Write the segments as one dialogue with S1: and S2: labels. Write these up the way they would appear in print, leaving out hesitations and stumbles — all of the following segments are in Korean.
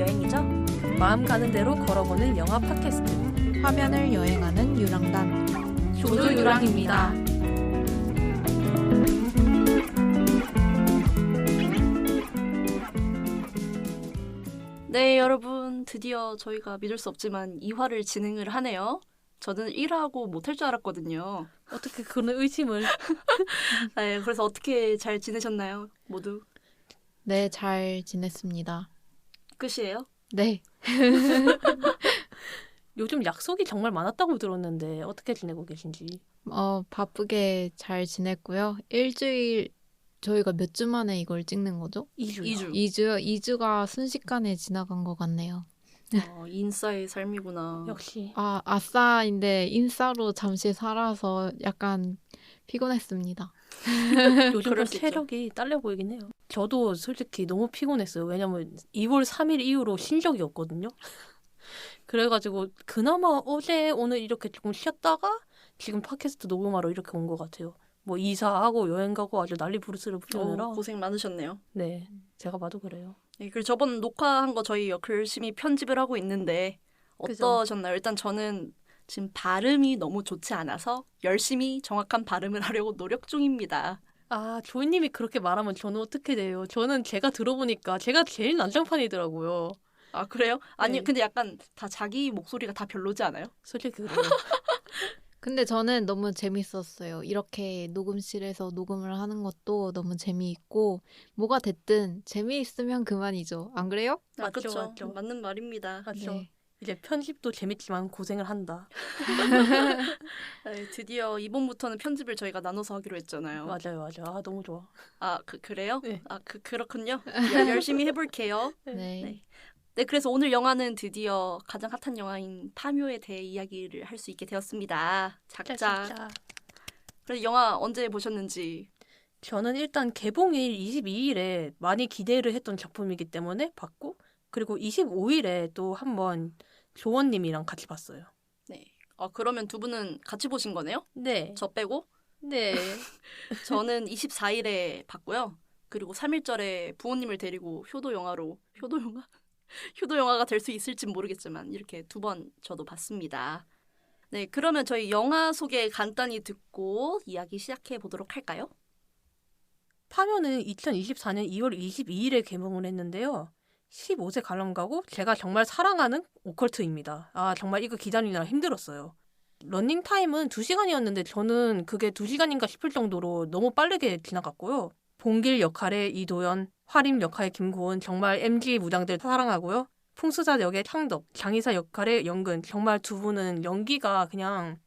S1: 여행이죠. 마음 가는 대로 걸어보는 영화 팟캐스트.
S2: 화면을 여행하는 유랑단
S1: 조조유랑입니다. 네, 여러분, 드디어 저희가 믿을 수 없지만 2화를 진행을 하네요. 저는 1화하고 못할 줄 알았거든요.
S3: 어떻게 그런 의심을.
S1: 네, 그래서 어떻게 잘 지내셨나요, 모두?
S2: 네, 잘 지냈습니다.
S1: 끝이에요?
S2: 네.
S3: 요즘 약속이 정말 많았다고 들었는데 어떻게 지내고 계신지.
S2: 바쁘게 잘 지냈고요. 일주일, 저희가 몇 주 만에 이걸 찍는 거죠?
S3: 2주요.
S2: 2주요? 2주가 순식간에 지나간 것 같네요.
S1: 인싸의 삶이구나.
S3: 역시.
S2: 아싸인데 인싸로 잠시 살아서 약간 피곤했습니다.
S3: 요즘 좀
S1: 그럴 수 있죠.
S3: 체력이 딸려 보이긴 해요. 저도 솔직히 너무 피곤했어요. 왜냐면 2월 3일 이후로 쉰 적이 없거든요. 그래가지고 그나마 어제 오늘 이렇게 조금 쉬었다가 지금 팟캐스트 녹음하러 이렇게 온 것 같아요. 뭐 이사하고 여행 가고 아주 난리 부르스를 부르느라.
S1: 고생 많으셨네요.
S3: 네, 제가 봐도 그래요.
S1: 네, 그리고 저번 녹화한 거 저희 열심히 편집을 하고 있는데 어떠셨나요? 일단 저는 지금 발음이 너무 좋지 않아서 열심히 정확한 발음을 하려고 노력 중입니다.
S3: 아, 조이님이 그렇게 말하면 저는 어떻게 돼요? 저는 제가 들어보니까 제가 제일 난장판이더라고요.
S1: 아, 그래요? 아니,
S3: 네.
S1: 근데 약간 다 자기 목소리가 다 별로지 않아요?
S3: 솔직히 그래요.
S2: 근데 저는 너무 재밌었어요. 이렇게 녹음실에서 녹음을 하는 것도 너무 재미있고 뭐가 됐든 재미있으면 그만이죠. 안 그래요?
S1: 아,
S3: 맞죠,
S1: 그쵸.
S3: 맞죠.
S1: 맞는 말입니다.
S3: 맞죠.
S2: 네.
S3: 이제 편집도 재밌지만 고생을 한다.
S1: 네, 드디어 이번부터는 편집을 저희가 나눠서 하기로 했잖아요.
S3: 맞아요. 아, 너무 좋아.
S1: 아, 그래요?
S3: 네.
S1: 아, 그렇군요. 열심히 해볼게요.
S2: 네.
S1: 네. 네, 그래서 오늘 영화는 드디어 가장 핫한 영화인 파묘에 대해 이야기를 할 수 있게 되었습니다. 작작.
S3: 진짜.
S1: 그래서 영화 언제 보셨는지.
S3: 저는 일단 개봉일 22일에 많이 기대를 했던 작품이기 때문에 봤고, 그리고 25일에 또 한번 조원님이랑 같이 봤어요.
S1: 네. 그러면 두 분은 같이 보신 거네요?
S3: 네.
S1: 저 빼고?
S3: 네.
S1: 저는 24일에 봤고요. 그리고 3일절에 부모님을 데리고 효도영화가 될 수 있을진 모르겠지만 이렇게 두 번 저도 봤습니다. 네, 그러면 저희 영화 소개 간단히 듣고 이야기 시작해 보도록 할까요?
S3: 파묘는 2024년 2월 22일에 개봉을 했는데요. 15세 관람가고 제가 정말 사랑하는 오컬트입니다. 아, 정말 이거 기다리느라 힘들었어요. 러닝타임은 2시간이었는데 저는 그게 2시간인가 싶을 정도로 너무 빠르게 지나갔고요. 봉길 역할의 이도연, 화림 역할의 김고은, 정말 MG 무장들 사랑하고요. 풍수사 역의 창덕, 장의사 역할의 연근, 정말 두 분은 연기가 그냥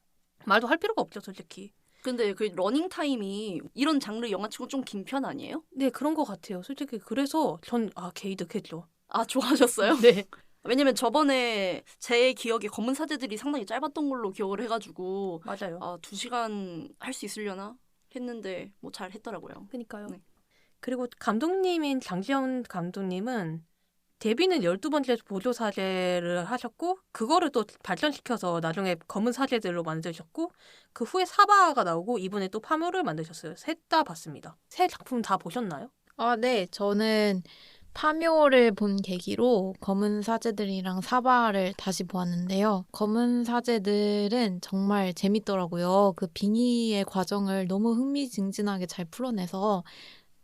S3: 말도 할 필요가 없죠, 솔직히.
S1: 근데 그 러닝타임이 이런 장르 영화치고 좀 긴 편 아니에요?
S3: 네, 그런 것 같아요. 솔직히 그래서 전 개이득했죠.
S1: 아, 좋아하셨어요?
S3: 네.
S1: 왜냐면 저번에 제 기억에 검은 사제들이 상당히 짧았던 걸로 기억을 해가지고
S3: 맞아요.
S1: 2시간 할 수 있으려나 했는데 뭐 잘 했더라고요.
S3: 그러니까요.
S1: 네.
S3: 그리고 감독님인 장지현 감독님은 데뷔는 12번째 보조사제를 하셨고 그거를 또 발전시켜서 나중에 검은 사제들로 만드셨고 그 후에 사바가 나오고 이번에 또 파묘를 만드셨어요. 셋 다 봤습니다. 세 작품 다 보셨나요?
S2: 네. 저는 파묘를 본 계기로 검은 사제들이랑 사바를 다시 보았는데요. 검은 사제들은 정말 재밌더라고요. 그 빙의의 과정을 너무 흥미진진하게 잘 풀어내서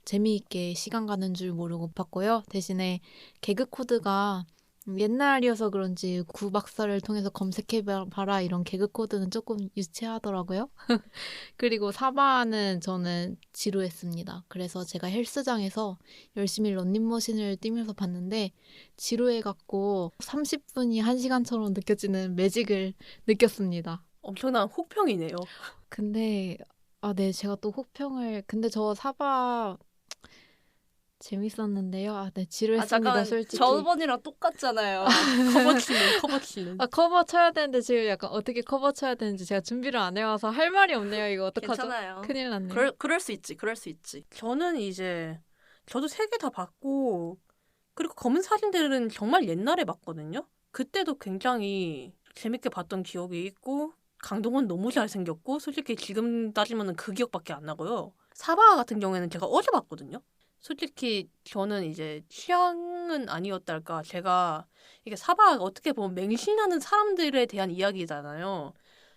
S2: 재미있게 시간 가는 줄 모르고 봤고요. 대신에 개그 코드가 옛날이어서 그런지 구박사를 통해서 검색해봐라 이런 개그 코드는 조금 유치하더라고요. 그리고 사바는 저는 지루했습니다. 그래서 제가 헬스장에서 열심히 런닝머신을 뛰면서 봤는데 지루해갖고 30분이 1시간처럼 느껴지는 매직을 느꼈습니다.
S3: 엄청난 혹평이네요.
S2: 근데 네, 제가 또 혹평을 근데 저 사바 재밌었는데요. 네, 지루했습니다.
S1: 잠깐만,
S2: 솔직히.
S1: 저번이랑 똑같잖아요.
S3: 커버치는.
S2: 커버 쳐야 되는데 지금 약간 어떻게 커버 쳐야 되는지 제가 준비를 안 해와서 할 말이 없네요. 이거 어떡하죠?
S1: 괜찮아요.
S2: 큰일 났네요.
S1: 그럴 수 있지.
S3: 저는 저도 3개 다 봤고 그리고 검은 사진들은 정말 옛날에 봤거든요. 그때도 굉장히 재밌게 봤던 기억이 있고 강동원 너무 잘생겼고 솔직히 지금 따지면 그 기억밖에 안 나고요. 사바 같은 경우에는 제가 어제 봤거든요. 솔직히 저는 이제 취향은 아니었달까. 제가 이게 사바 어떻게 보면 맹신하는 사람들에 대한 이야기잖아요.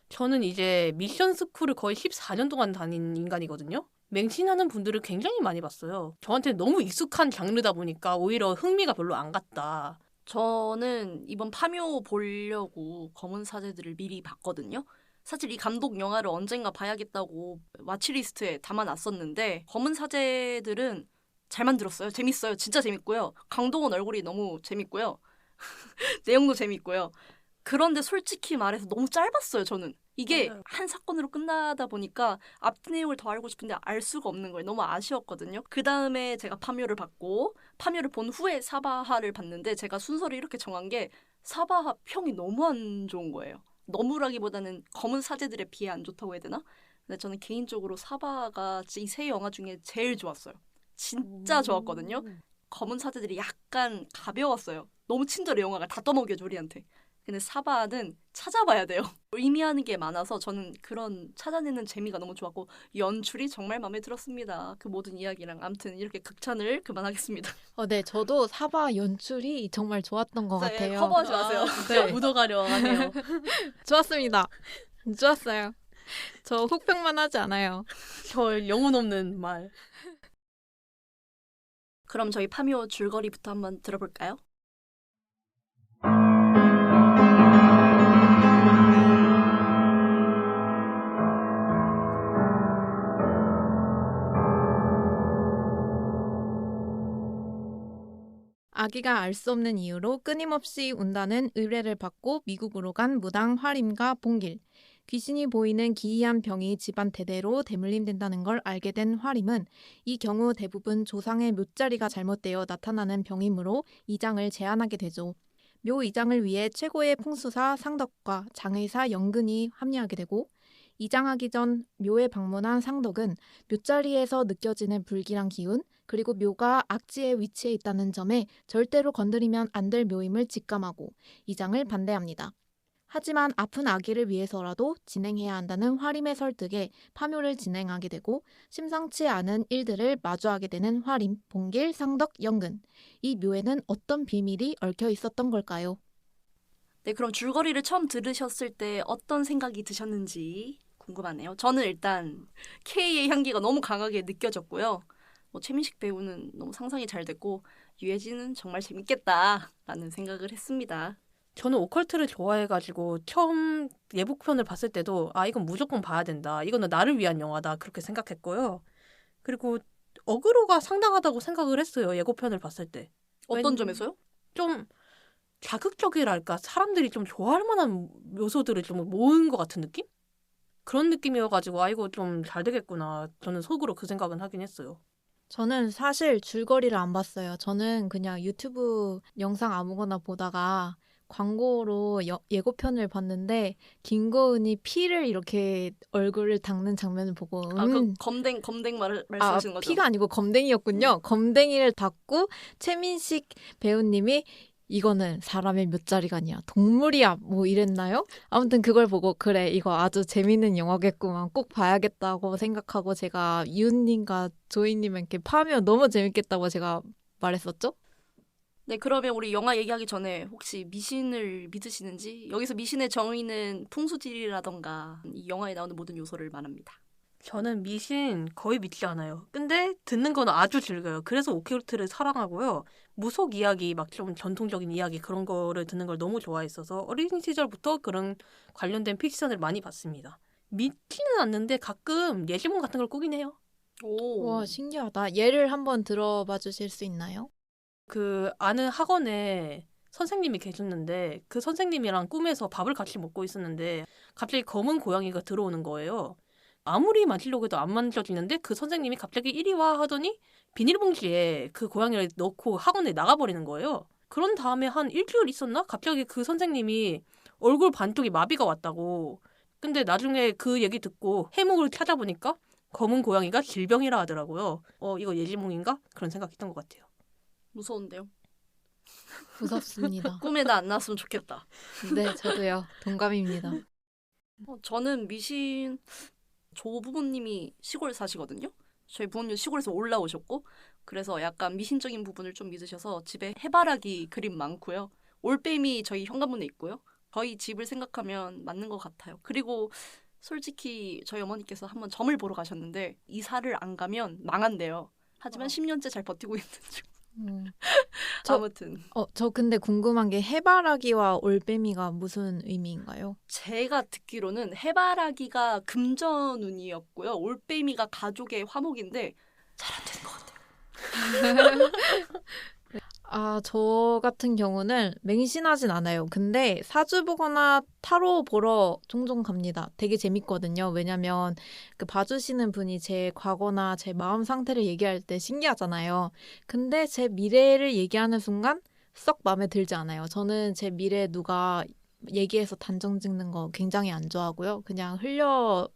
S3: 저는 이제 미션 스쿨을 거의 14년 동안 다닌 인간이거든요. 맹신하는 분들을 굉장히 많이 봤어요. 저한테 너무 익숙한 장르다 보니까 오히려 흥미가 별로 안 갔다.
S1: 저는 이번 파묘 보려고 검은 사제들을 미리 봤거든요. 사실 이 감독 영화를 언젠가 봐야겠다고 와치리스트에 담아놨었는데 검은 사제들은 잘 만들었어요. 재밌어요. 진짜 재밌고요. 강동원 얼굴이 너무 재밌고요. 내용도 재밌고요. 그런데 솔직히 말해서 너무 짧았어요, 저는. 이게
S3: 맞아요.
S1: 한 사건으로 끝나다 보니까 앞 내용을 더 알고 싶은데 알 수가 없는 거예요. 너무 아쉬웠거든요. 그 다음에 제가 파묘를 봤고, 파묘를 본 후에 사바하를 봤는데 제가 순서를 이렇게 정한 게 사바하 평이 너무 안 좋은 거예요. 너무라기보다는 검은 사제들에 비해 안 좋다고 해야 되나? 근데 저는 개인적으로 사바가 이 세 영화 중에 제일 좋았어요. 진짜 좋았거든요. 검은 사제들이 약간 가벼웠어요. 너무 친절해 영화가 다 떠먹여줘 우리한테. 근데 사바는 찾아봐야 돼요. 의미하는 게 많아서 저는 그런 찾아내는 재미가 너무 좋았고 연출이 정말 마음에 들었습니다. 그 모든 이야기랑 아무튼 이렇게 극찬을 그만하겠습니다.
S2: 네, 저도 사바 연출이 정말 좋았던 것
S1: 네,
S2: 같아요.
S1: 커버하지 마세요.
S2: 네.
S3: 묻어가려 하네요.
S2: 좋았습니다. 좋았어요. 저 혹평만 하지 않아요.
S3: 저 영혼 없는 말.
S1: 그럼 저희 파묘 줄거리부터 한번 들어볼까요?
S2: 아기가 알 수 없는 이유로 끊임없이 운다는 의뢰를 받고 미국으로 간 무당 화림과 봉길. 귀신이 보이는 기이한 병이 집안 대대로 대물림된다는 걸 알게 된 화림은 이 경우 대부분 조상의 묘자리가 잘못되어 나타나는 병이므로 이장을 제안하게 되죠. 묘 이장을 위해 최고의 풍수사 상덕과 장의사 영근이 합류하게 되고 이장하기 전 묘에 방문한 상덕은 묘자리에서 느껴지는 불길한 기운 그리고 묘가 악지에 위치해 있다는 점에 절대로 건드리면 안 될 묘임을 직감하고 이장을 반대합니다. 하지만 아픈 아기를 위해서라도 진행해야 한다는 화림의 설득에 파묘를 진행하게 되고 심상치 않은 일들을 마주하게 되는 화림, 봉길, 상덕, 영근. 이 묘에는 어떤 비밀이 얽혀 있었던 걸까요?
S1: 네, 그럼 줄거리를 처음 들으셨을 때 어떤 생각이 드셨는지 궁금하네요. 저는 일단 K의 향기가 너무 강하게 느껴졌고요. 최민식 배우는 너무 상상이 잘 됐고 유해진은 정말 재밌겠다라는 생각을 했습니다.
S3: 저는 오컬트를 좋아해가지고 처음 예고편을 봤을 때도 이건 무조건 봐야 된다. 이거는 나를 위한 영화다. 그렇게 생각했고요. 그리고 어그로가 상당하다고 생각을 했어요. 예고편을 봤을 때.
S1: 어떤 점에서요?
S3: 좀 자극적이랄까? 사람들이 좀 좋아할 만한 요소들을 좀 모은 것 같은 느낌? 그런 느낌이어가지고 이거 좀 잘 되겠구나. 저는 속으로 그 생각은 하긴 했어요.
S2: 저는 사실 줄거리를 안 봤어요. 저는 그냥 유튜브 영상 아무거나 보다가 광고로 예고편을 봤는데 김고은이 피를 이렇게 얼굴을 닦는 장면을 보고
S1: 그 검댕 말씀하시는 거죠?
S2: 피가 아니고 검댕이였군요. 검댕이를 닦고 최민식 배우님이 이거는 사람의 묘자리가 아니야. 동물이야. 뭐 이랬나요? 아무튼 그걸 보고 그래 이거 아주 재밌는 영화겠구만. 꼭 봐야겠다고 생각하고 제가 유은님과 조이님에게 파면 너무 재밌겠다고 제가 말했었죠?
S1: 네, 그러면 우리 영화 얘기하기 전에 혹시 미신을 믿으시는지? 여기서 미신의 정의는 풍수지리라던가 이 영화에 나오는 모든 요소를 말합니다.
S3: 저는 미신 거의 믿지 않아요. 근데 듣는 건 아주 즐겨요. 그래서 오컬트를 사랑하고요. 무속 이야기, 막 좀 전통적인 이야기 그런 거를 듣는 걸 너무 좋아했어서 어린 시절부터 그런 관련된 픽션을 많이 봤습니다. 믿지는 않는데 가끔 예지몽 같은 걸 꾸긴 해요.
S1: 오,
S2: 와 신기하다. 예를 한번 들어봐 주실 수 있나요?
S3: 그 아는 학원에 선생님이 계셨는데 그 선생님이랑 꿈에서 밥을 같이 먹고 있었는데 갑자기 검은 고양이가 들어오는 거예요. 아무리 만지려고 해도 안 만져지는데 그 선생님이 갑자기 이리 와 하더니 비닐봉지에 그 고양이를 넣고 학원에 나가버리는 거예요. 그런 다음에 한 일주일 있었나? 갑자기 그 선생님이 얼굴 반쪽이 마비가 왔다고. 근데 나중에 그 얘기 듣고 해묵을 찾아보니까 검은 고양이가 질병이라 하더라고요. 이거 예지몽인가? 그런 생각했던 것 같아요.
S1: 무서운데요.
S2: 무섭습니다.
S1: 꿈에 나 안 나왔으면 좋겠다.
S2: 네, 저도요. 동감입니다.
S1: 저는 미신 조 부모님이 시골 사시거든요. 저희 부모님 시골에서 올라오셨고 그래서 약간 미신적인 부분을 좀 믿으셔서 집에 해바라기 그림 많고요. 올빼미 저희 현관문에 있고요. 저희 집을 생각하면 맞는 것 같아요. 그리고 솔직히 저희 어머니께서 한번 점을 보러 가셨는데 이사를 안 가면 망한대요. 하지만 10년째 잘 버티고 있는 중.
S2: 저-
S1: 아무튼
S2: 저 근데 궁금한 게 해바라기와 올빼미가 무슨 의미인가요?
S1: 제가 듣기로는 해바라기가 금전운이었고요. 올빼미가 가족의 화목인데 잘 안 되는 것 같아요.
S2: 아, 저 같은 경우는 맹신하진 않아요. 근데 사주 보거나 타로 보러 종종 갑니다. 되게 재밌거든요. 왜냐면 그 봐주시는 분이 제 과거나 제 마음 상태를 얘기할 때 신기하잖아요. 근데 제 미래를 얘기하는 순간 썩 마음에 들지 않아요. 저는 제 미래 누가 얘기해서 단정 짓는 거 굉장히 안 좋아하고요. 그냥 흘려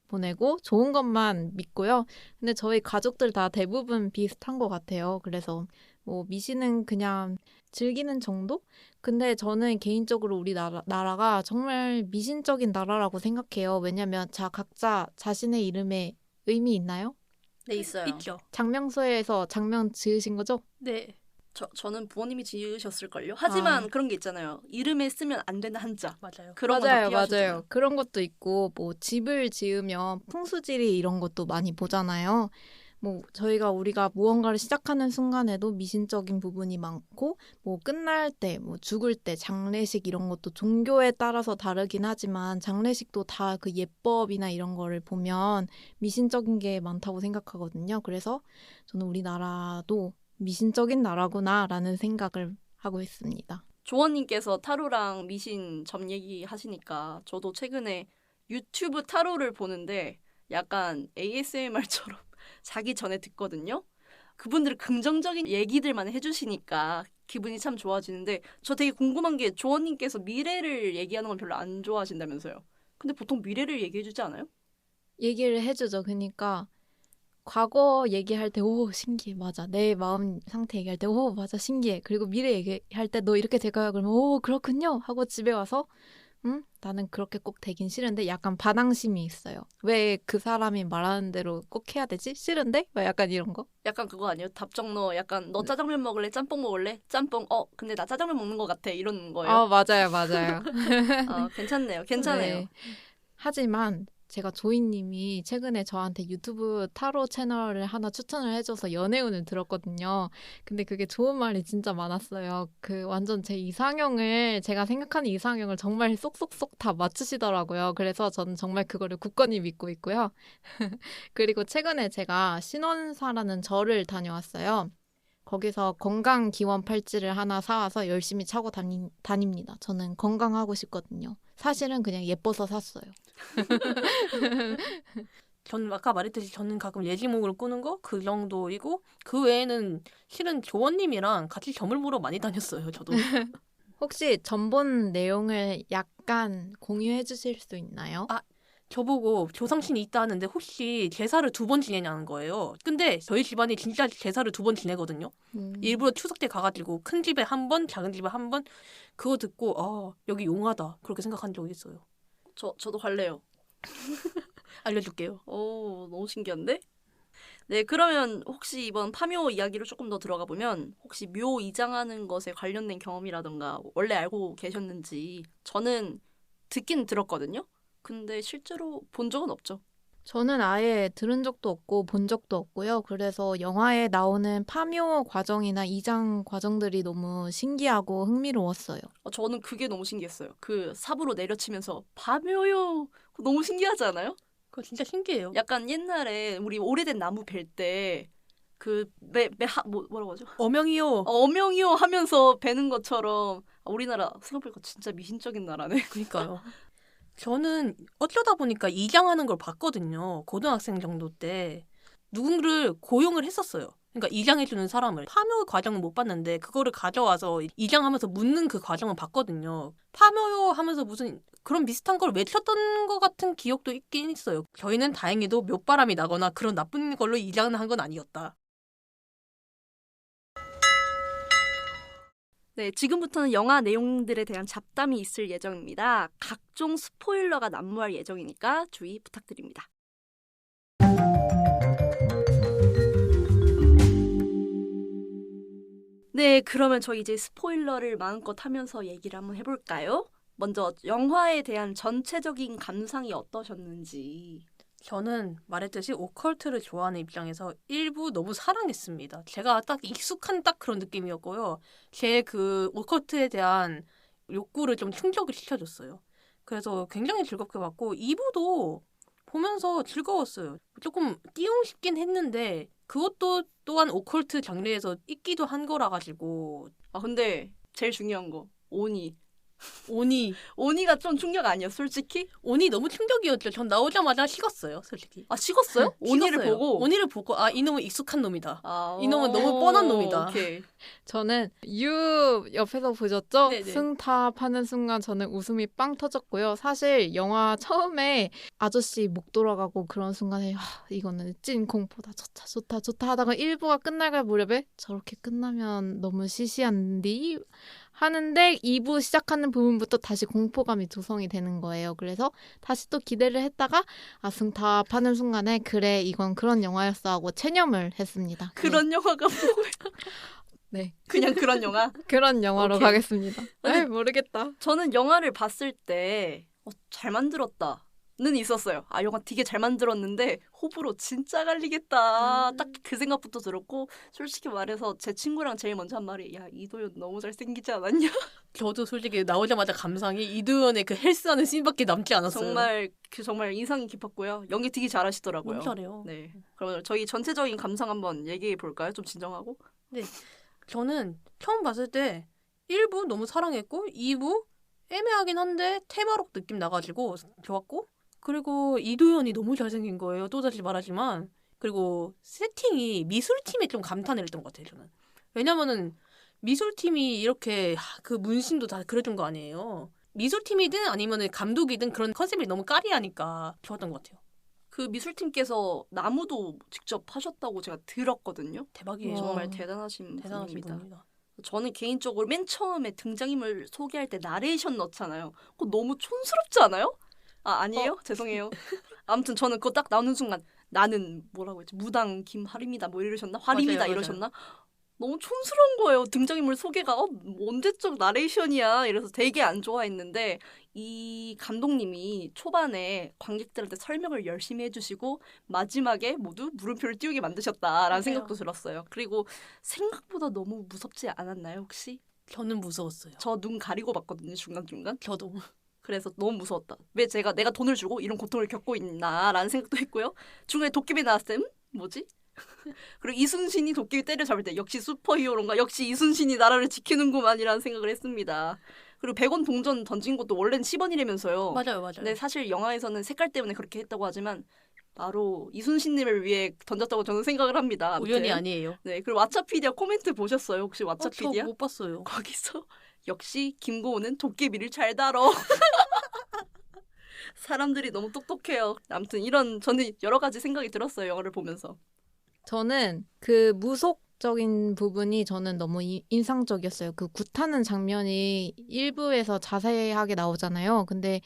S2: 보내고 좋은 것만 믿고요. 근데 저희 가족들 다 대부분 비슷한 것 같아요. 그래서 뭐 미신은 그냥 즐기는 정도? 근데 저는 개인적으로 우리 나라가 정말 미신적인 나라라고 생각해요. 왜냐면 각자 자신의 이름에 의미 있나요?
S1: 네, 있어요.
S3: 있죠.
S2: 장명소에서 장명 지으신 거죠?
S3: 네.
S1: 저는 부모님이 지으셨을걸요. 하지만 그런 게 있잖아요. 이름에 쓰면 안 되는 한자.
S3: 맞아요.
S1: 그런 건다 피하셨잖아요.
S2: 맞아요. 그런 것도 있고, 뭐, 집을 지으면 풍수지리 이런 것도 많이 보잖아요. 뭐, 우리가 무언가를 시작하는 순간에도 미신적인 부분이 많고, 뭐, 끝날 때, 뭐, 죽을 때, 장례식 이런 것도 종교에 따라서 다르긴 하지만, 장례식도 다 그 예법이나 이런 거를 보면 미신적인 게 많다고 생각하거든요. 그래서 저는 우리나라도 미신적인 나라구나라는 생각을 하고 있습니다.
S1: 조원님께서 타로랑 미신 점 얘기하시니까 저도 최근에 유튜브 타로를 보는데 약간 ASMR처럼 자기 전에 듣거든요. 그분들은 긍정적인 얘기들만 해주시니까 기분이 참 좋아지는데 저 되게 궁금한 게 조원님께서 미래를 얘기하는 건 별로 안 좋아하신다면서요. 근데 보통 미래를 얘기해주지 않아요?
S2: 얘기를 해주죠. 그러니까 과거 얘기할 때, 오, 신기해. 맞아. 내 마음 상태 얘기할 때, 오, 맞아. 신기해. 그리고 미래 얘기할 때, 너 이렇게 될 거야. 그러면, 오, 그렇군요. 하고 집에 와서, 나는 그렇게 꼭 되긴 싫은데, 약간 반항심이 있어요. 왜 그 사람이 말하는 대로 꼭 해야 되지? 싫은데? 막 약간 이런 거?
S1: 약간 그거 아니에요? 답정너 약간 너 짜장면 먹을래? 짬뽕 먹을래? 짬뽕 근데 나 짜장면 먹는 것 같아 이런 거예요?
S2: 맞아요, 맞아요.
S1: 괜찮네요. 괜찮아요.
S2: 네. 하지만 제가 조이님이 최근에 저한테 유튜브 타로 채널을 하나 추천을 해줘서 연애운을 들었거든요. 근데 그게 좋은 말이 진짜 많았어요. 그 완전 제가 생각하는 이상형을 정말 쏙쏙쏙 다 맞추시더라고요. 그래서 저는 정말 그거를 굳건히 믿고 있고요. 그리고 최근에 제가 신원사라는 절을 다녀왔어요. 거기서 건강 기원 팔찌를 하나 사와서 열심히 차고 다닙니다. 저는 건강하고 싶거든요. 사실은 그냥 예뻐서 샀어요.
S3: 저는 아까 말했듯이 저는 가끔 예지몽을 꾸는 거 그 정도이고 그 외에는 실은 조원님이랑 같이 점을 보러 많이 다녔어요. 저도.
S2: 혹시 전본 내용을 약간 공유해 주실 수 있나요?
S3: 저보고 조상신이 있다 하는데 혹시 제사를 2번 지내냐는 거예요. 근데 저희 집안이 진짜 제사를 2번 지내거든요. 일부러 추석 때 가가지고 큰 집에 1번, 작은 집에 1번 그거 듣고 여기 용하다 그렇게 생각한 적이 있어요.
S1: 저도 갈래요.
S3: 알려줄게요.
S1: 너무 신기한데? 네, 그러면 혹시 이번 파묘 이야기로 조금 더 들어가 보면 혹시 묘 이장하는 것에 관련된 경험이라던가 원래 알고 계셨는지 저는 듣긴 들었거든요. 근데 실제로 본 적은 없죠.
S2: 저는 아예 들은 적도 없고 본 적도 없고요. 그래서 영화에 나오는 파묘 과정이나 이장 과정들이 너무 신기하고 흥미로웠어요.
S1: 저는 그게 너무 신기했어요. 그 삽으로 내려치면서 파묘요. 그거 너무 신기하지 않아요?
S3: 그거 진짜 신기해요.
S1: 약간 옛날에 우리 오래된 나무 벨 때 뭐라고 하죠?
S3: 어명이요.
S1: 어명이요 하면서 베는 것처럼 우리나라 생각해보니까 진짜 미신적인 나라네.
S3: 그러니까요. 저는 어쩌다 보니까 이장하는 걸 봤거든요. 고등학생 정도 때. 누군가를 고용을 했었어요. 그러니까 이장해주는 사람을. 파묘 과정은 못 봤는데 그거를 가져와서 이장하면서 묻는 그 과정을 봤거든요. 파묘 하면서 무슨 그런 비슷한 걸 외쳤던 것 같은 기억도 있긴 있어요. 저희는 다행히도 묘바람이 나거나 그런 나쁜 걸로 이장을 한 건 아니었다.
S1: 네, 지금부터는 영화 내용들에 대한 잡담이 있을 예정입니다. 각종 스포일러가 난무할 예정이니까 주의 부탁드립니다. 네, 그러면 저희 이제 스포일러를 마음껏 하면서 얘기를 한번 해볼까요? 먼저 영화에 대한 전체적인 감상이 어떠셨는지.
S3: 저는 말했듯이 오컬트를 좋아하는 입장에서 일부 너무 사랑했습니다. 제가 딱 익숙한 딱 그런 느낌이었고요. 제 그 오컬트에 대한 욕구를 좀 충족을 시켜줬어요. 그래서 굉장히 즐겁게 봤고 2부도 보면서 즐거웠어요. 조금 띄용 싶긴 했는데 그것도 또한 오컬트 장르에서 있기도 한 거라 가지고
S1: 아, 근데 제일 중요한 거, 오니.
S3: 오니
S1: 오니가 좀 충격 아니야, 솔직히?
S3: 오니 너무 충격이었죠. 전 나오자마자 식었어요, 솔직히.
S1: 아, 식었어요? 오니를
S3: 식었어요.
S1: 보고?
S3: 오니를 보고 아 이놈은 익숙한 놈이다.
S1: 아,
S3: 이놈은 너무 뻔한 놈이다.
S1: 오케이.
S2: 저는 유 옆에서 보셨죠?
S3: 네네.
S2: 승탑하는 순간 저는 웃음이 빵 터졌고요. 사실 영화 처음에 아저씨 목 돌아가고 그런 순간에 이거는 찐 공포다. 좋다 좋다 좋다 하다가 1부가 끝날 무렵에 저렇게 끝나면 너무 시시한디 하는데 2부 시작하는 부분부터 다시 공포감이 조성이 되는 거예요. 그래서 다시 또 기대를 했다가 승탑하는 순간에 그래 이건 그런 영화였어 하고 체념을 했습니다.
S1: 그런 영화가 뭐예요?
S2: 네.
S1: 그냥 그런 영화?
S2: 그런 영화로
S1: 오케이.
S2: 가겠습니다.
S1: 근데-
S2: 모르겠다.
S1: 저는 영화를 봤을 때 잘 만들었다는 있었어요. 아, 영화 되게 잘 만들었는데 호불호 진짜 갈리겠다. 딱 그 생각부터 들었고 솔직히 말해서 제 친구랑 제일 먼저 한 말이 야, 이도현 너무 잘생기지 않았냐?
S3: 저도 솔직히 나오자마자 감상이 이도현의 그 헬스하는 씬밖에 남지 않았어요.
S1: 정말 인상이 깊었고요. 연기 되게 잘하시더라고요.
S3: 너무 잘해요.
S1: 네. 그러면 저희 전체적인 감상 한번 얘기해 볼까요? 좀 진정하고.
S3: 저는 처음 봤을 때 1부 너무 사랑했고 2부 애매하긴 한데 테마록 느낌 나가지고 좋았고 그리고 이도현이 너무 잘생긴 거예요. 또다시 말하지만 그리고 세팅이 미술팀에 좀 감탄을 했던 것 같아요. 저는. 왜냐면은 미술팀이 이렇게 그 문신도 다 그려준 거 아니에요. 미술팀이든 아니면 감독이든 그런 컨셉이 너무 까리하니까 좋았던 것 같아요.
S1: 그 미술팀께서 나무도 직접 하셨다고 제가 들었거든요.
S3: 대박이에요.
S2: 와.
S1: 정말 대단하신
S3: 대단하신
S1: 분입니다.
S3: 분입니다.
S1: 저는 개인적으로 맨 처음에 등장인물 소개할 때 나레이션 넣잖아요. 그거 너무 촌스럽지 않아요? 아, 아니에요? 죄송해요. 아무튼 저는 그거 딱 나오는 순간 나는 뭐라고 했지? 무당 김하림이다 뭐 이러셨나? 화림이다
S3: 맞아요,
S1: 이러셨나? 너무 촌스러운 거예요. 등장인물 소개가 언제적 나레이션이야. 이래서 되게 안 좋아했는데 이 감독님이 초반에 관객들한테 설명을 열심히 해주시고 마지막에 모두 물음표를 띄우게 만드셨다라는
S3: 맞아요.
S1: 생각도 들었어요. 그리고 생각보다 너무 무섭지 않았나요, 혹시?
S3: 저는 무서웠어요.
S1: 저 눈 가리고 봤거든요, 중간중간.
S3: 저도.
S1: 그래서 너무 무서웠다. 왜 내가 돈을 주고 이런 고통을 겪고 있나라는 생각도 했고요. 중간에 도깨비 나왔을 때 뭐지? 그리고 이순신이 도깨비 때려잡을 때 역시 슈퍼히어로인가? 역시 이순신이 나라를 지키는구만이라는 생각을 했습니다. 그리고 100원 동전 던진 것도 원래는 10원이라면서요.
S3: 맞아요, 맞아요.
S1: 근데 사실 영화에서는 색깔 때문에 그렇게 했다고 하지만 바로 이순신님을 위해 던졌다고 저는 생각을 합니다. 아무튼.
S3: 우연이 아니에요.
S1: 네, 그리고 왓챠피디아 코멘트 보셨어요? 혹시 왓챠피디아?
S3: 저 못 봤어요.
S1: 거기서 역시 김고은은 도깨비를 잘 다뤄. 사람들이 너무 똑똑해요. 아무튼 저는 여러 가지 생각이 들었어요. 영화를 보면서.
S2: 저는 그 무속적인 부분이 저는 너무 인상적이었어요. 그 굿하는 장면이 일부에서 자세하게 나오잖아요. 근데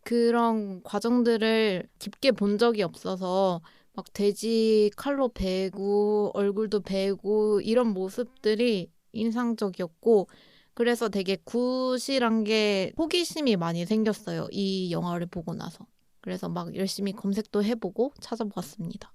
S2: 그런 과정들을 깊게 본 적이 없어서 막 돼지 칼로 베고 얼굴도 베고 이런 모습들이 인상적이었고 그래서 되게 굿이란 게 호기심이 많이 생겼어요. 이 영화를 보고 나서. 그래서 막 열심히 검색도 해보고 찾아봤습니다.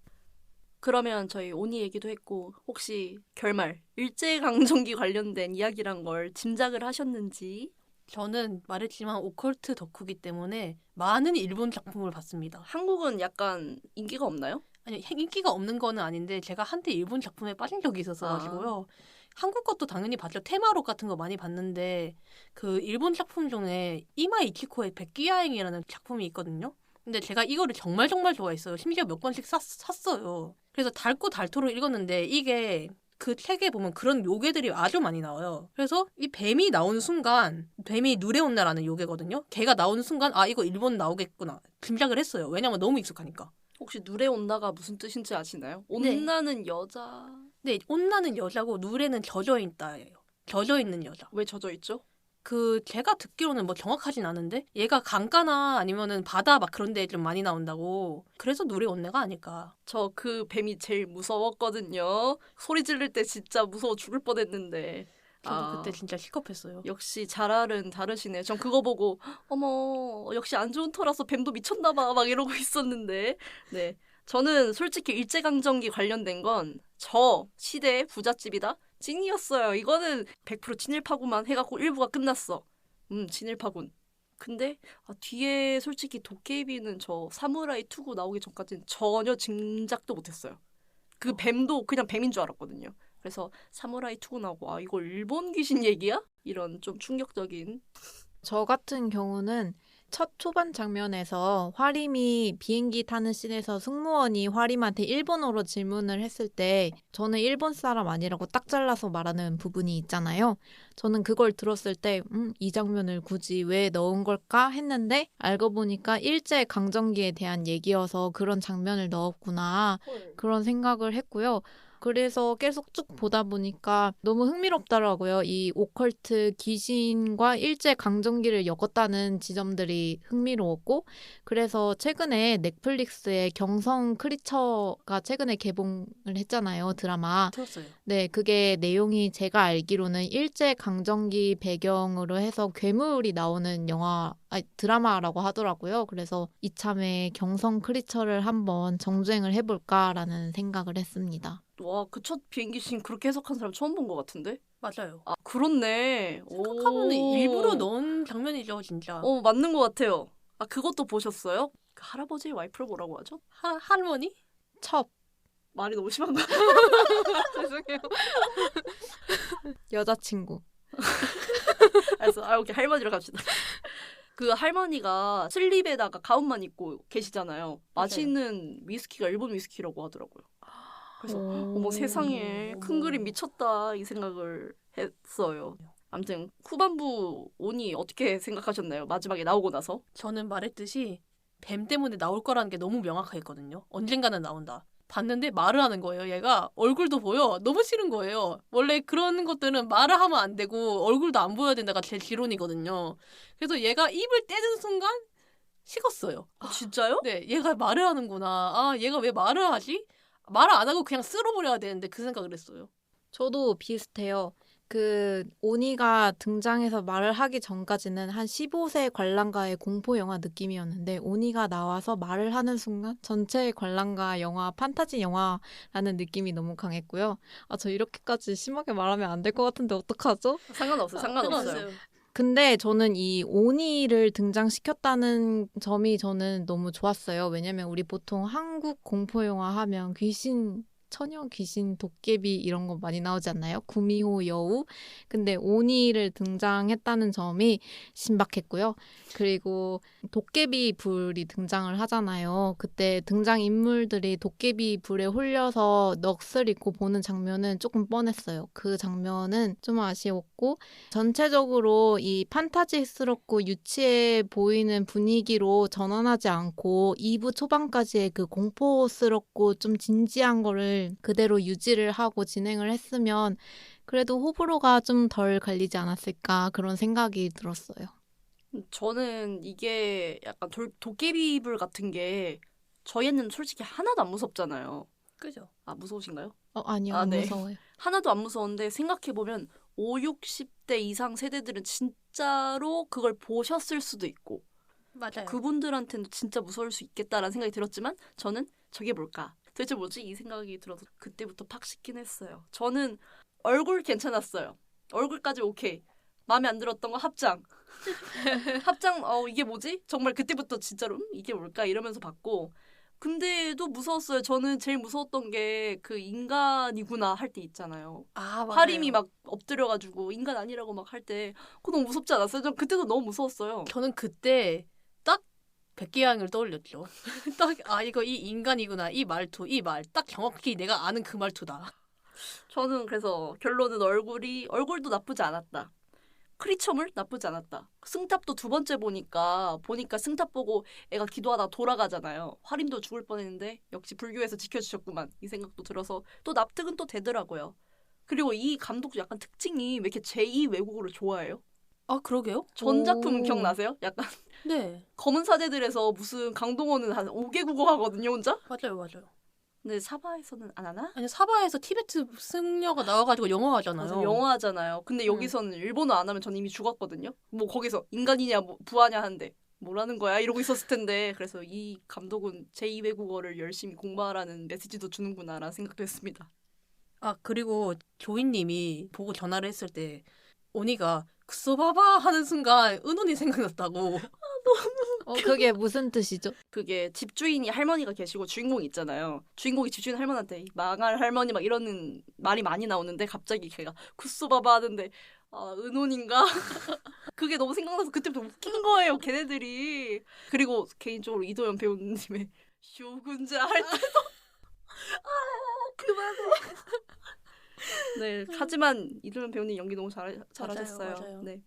S1: 그러면 저희 오니 얘기도 했고 혹시 결말 일제강점기 관련된 이야기란 걸 짐작을 하셨는지.
S3: 저는 말했지만 오컬트 덕후기 때문에 많은 일본 작품을 봤습니다.
S1: 한국은 약간 인기가 없나요?
S3: 아니 인기가 없는 거는 아닌데 제가 한때 일본 작품에 빠진 적이 있었어가지고요. 한국 것도 당연히 봤죠. 테마록 같은 거 많이 봤는데 그 일본 작품 중에 이마 이치코의 백기야행이라는 작품이 있거든요. 근데 제가 이거를 정말 정말 좋아했어요. 심지어 몇 번씩 샀어요. 그래서 닳고 닳도록 읽었는데 이게 그 책에 보면 그런 요괴들이 아주 많이 나와요. 그래서 이 뱀이 나오는 순간 뱀이 누레온나라는 요괴거든요. 걔가 나오는 순간 아 이거 일본 나오겠구나 짐작을 했어요. 왜냐면 너무 익숙하니까.
S1: 혹시 누레 온나가 무슨 뜻인지 아시나요?
S3: 네.
S1: 온나는 여자.
S3: 네, 온나는 여자고 누레는 젖어 있다예요. 젖어 있는 여자.
S1: 왜 젖어 있죠?
S3: 그 제가 듣기로는 뭐 정확하진 않은데 얘가 강가나 아니면은 바다 막 그런 데 좀 많이 나온다고. 그래서 누레 온내가 아닐까.
S1: 저 그 뱀이 제일 무서웠거든요. 소리 지를 때 진짜 무서워 죽을 뻔했는데.
S3: 저도 그때 진짜 시겁했어요.
S1: 역시 자랄은 다르시네. 전 그거 보고 어머 역시 안 좋은 터라서 뱀도 미쳤나봐 막 이러고 있었는데 네 저는 솔직히 일제강점기 관련된 건 저 시대의 부잣집이다 찐이었어요. 이거는 100% 친일파고만 해갖고 1부가 끝났어. 친일파군. 근데 뒤에 솔직히 도깨비는 저 사무라이 투구 나오기 전까지는 전혀 짐작도 못했어요. 그 뱀도 그냥 뱀인 줄 알았거든요. 그래서 사무라이 투구 나오고 이거 일본 귀신 얘기야? 이런 좀 충격적인.
S2: 저 같은 경우는 첫 초반 장면에서 화림이 비행기 타는 씬에서 승무원이 화림한테 일본어로 질문을 했을 때 저는 일본 사람 아니라고 딱 잘라서 말하는 부분이 있잖아요. 저는 그걸 들었을 때 이 장면을 굳이 왜 넣은 걸까 했는데 알고 보니까 일제강점기에 대한 얘기여서 그런 장면을 넣었구나 그런 생각을 했고요. 그래서 계속 쭉 보다 보니까 너무 흥미롭더라고요. 이 오컬트 귀신과 일제강점기를 엮었다는 지점들이 흥미로웠고 그래서 최근에 넷플릭스에 경성 크리처가 최근에 개봉을 했잖아요. 드라마.
S3: 틀었어요.
S2: 네, 그게 내용이 제가 알기로는 일제강점기 배경으로 해서 괴물이 나오는 드라마라고 하더라고요. 그래서 이참에 경성 크리처를 한번 정주행을 해볼까라는 생각을 했습니다.
S1: 와, 그 첫 비행기 씬 그렇게 해석한 사람 처음 본 것 같은데?
S3: 맞아요.
S1: 그렇네.
S3: 생각하면 일부러 넣은 장면이죠, 진짜.
S1: 맞는 것 같아요. 그것도 보셨어요? 그 할아버지의 와이프를 뭐라고 하죠?
S3: 할머니?
S2: 첩.
S1: 말이 너무 심한가?
S2: 죄송해요. 여자친구.
S1: 알았어. 오케이. 할머니로 갑시다. 그 할머니가 슬립에다가 가운만 입고 계시잖아요. 마시는 위스키가 일본 위스키라고 하더라고요. 그래서 어머 세상에 큰 그림 미쳤다 이 생각을 했어요. 아무튼 후반부 오니 어떻게 생각하셨나요? 마지막에 나오고 나서?
S3: 저는 말했듯이 뱀 때문에 나올 거라는 게 너무 명확했거든요. 언젠가는 나온다. 봤는데 말을 하는 거예요. 얘가 얼굴도 보여. 너무 싫은 거예요. 원래 그런 것들은 말을 하면 안 되고 얼굴도 안 보여야 된다가 제 지론이거든요. 그래서 얘가 입을 떼는 순간 식었어요.
S1: 진짜요?
S3: 네, 얘가 말을 하는구나. 얘가 왜 말을 하지? 말을 안 하고 그냥 쓸어버려야 되는데 그 생각을 했어요.
S2: 저도 비슷해요. 그 오니가 등장해서 말을 하기 전까지는 한 15세 관람가의 공포 영화 느낌이었는데 오니가 나와서 말을 하는 순간 전체 관람가 영화 판타지 영화라는 느낌이 너무 강했고요. 저 이렇게까지 심하게 말하면 안 될 것 같은데 어떡하죠?
S1: 상관없어요.
S2: 근데 저는 이 오니를 등장시켰다는 점이 저는 너무 좋았어요. 왜냐면 우리 보통 한국 공포 영화 하면 귀신 처녀 귀신 도깨비 이런 거 많이 나오지 않나요? 구미호 여우. 근데 오니를 등장했다는 점이 신박했고요. 그리고 도깨비 불이 등장을 하잖아요. 그때 등장인물들이 도깨비 불에 홀려서 넋을 잃고 보는 장면은 조금 뻔했어요. 그 장면은 좀 아쉬웠고 전체적으로 이 판타지스럽고 유치해 보이는 분위기로 전환하지 않고 2부 초반까지의 그 공포스럽고 좀 진지한 거를 그대로 유지를 하고 진행을 했으면 그래도 호불호가 좀 덜 갈리지 않았을까 그런 생각이 들었어요.
S1: 저는 이게 약간 도깨비불 같은 게 저희는 솔직히 하나도 안 무섭잖아요.
S3: 그죠?
S1: 무서우신가요?
S2: 아니요. 안
S1: 네.
S2: 무서워요.
S1: 하나도 안 무서운데 생각해보면 5, 60대 이상 세대들은 진짜로 그걸 보셨을 수도 있고
S3: 맞아요.
S1: 그분들한테는 진짜 무서울 수 있겠다라는 생각이 들었지만 저는 저게 뭘까? 도대체 뭐지? 이 생각이 들어서 그때부터 팍 식긴 했어요. 저는 얼굴 괜찮았어요. 얼굴까지 오케이. 마음에 안 들었던 거 합장. 합장 이게 뭐지? 정말 그때부터 진짜로 이게 뭘까? 이러면서 봤고 근데도 무서웠어요. 저는 제일 무서웠던 게 그 인간이구나 할 때 있잖아요.
S3: 맞아요.
S1: 하림이 막 엎드려가지고 인간 아니라고 막 할 때 그거 너무 무섭지 않았어요? 전 그때도 너무 무서웠어요.
S3: 저는 그때 딱 백기양을 떠올렸죠. 딱 이거 이 인간이구나. 이 말투, 이 말. 딱 정확히 내가 아는 그 말투다.
S1: 저는 그래서 결론은 얼굴도 나쁘지 않았다. 크리처물 나쁘지 않았다. 승탑도 두 번째 보니까 승탑 보고 애가 기도하다 돌아가잖아요. 화림도 죽을 뻔했는데 역시 불교에서 지켜주셨구만 이 생각도 들어서 또 납득은 또 되더라고요. 그리고 이 감독도 약간 특징이 왜 이렇게 제2 외국어를 좋아해요?
S3: 그러게요?
S1: 전 작품 기억나세요? 약간
S3: 네.
S1: 검은 사제들에서 무슨 강동원은 한 5개 국어 하거든요 혼자?
S3: 맞아요.
S1: 근데 사바에서는 안 하나?
S3: 아니 사바에서 티베트 승려가 나와가지고 영어 하잖아요.
S1: 맞아, 영어 하잖아요. 근데 여기서는 일본어 안 하면 전 이미 죽었거든요. 뭐 거기서 인간이냐 뭐 부하냐 하는데 뭐라는 거야 이러고 있었을 텐데 그래서 이 감독은 제2 외국어를 열심히 공부하라는 메시지도 주는구나라는 생각도 했습니다.
S3: 아 그리고 조이님이 보고 전화를 했을 때 오니가 그소바바 하는 순간 은혼이 생각났다고.
S2: 그게 무슨 뜻이죠?
S1: 그게 집주인이 할머니가 계시고 주인공이 있잖아요. 주인공이 집주인 할머니한테 이 망할 할머니 막 이러는 말이 많이 나오는데 갑자기 걔가 구쏘바바 하는데 아 은혼인가? 그게 너무 생각나서 그때부터 웃긴 거예요. 걔네들이. 그리고 개인적으로 이도현 배우님의 쇼군자 할 때도 그만해. 네, 하지만 이도현 배우님 연기 너무 잘하셨어요.
S3: 맞아요.
S1: 네.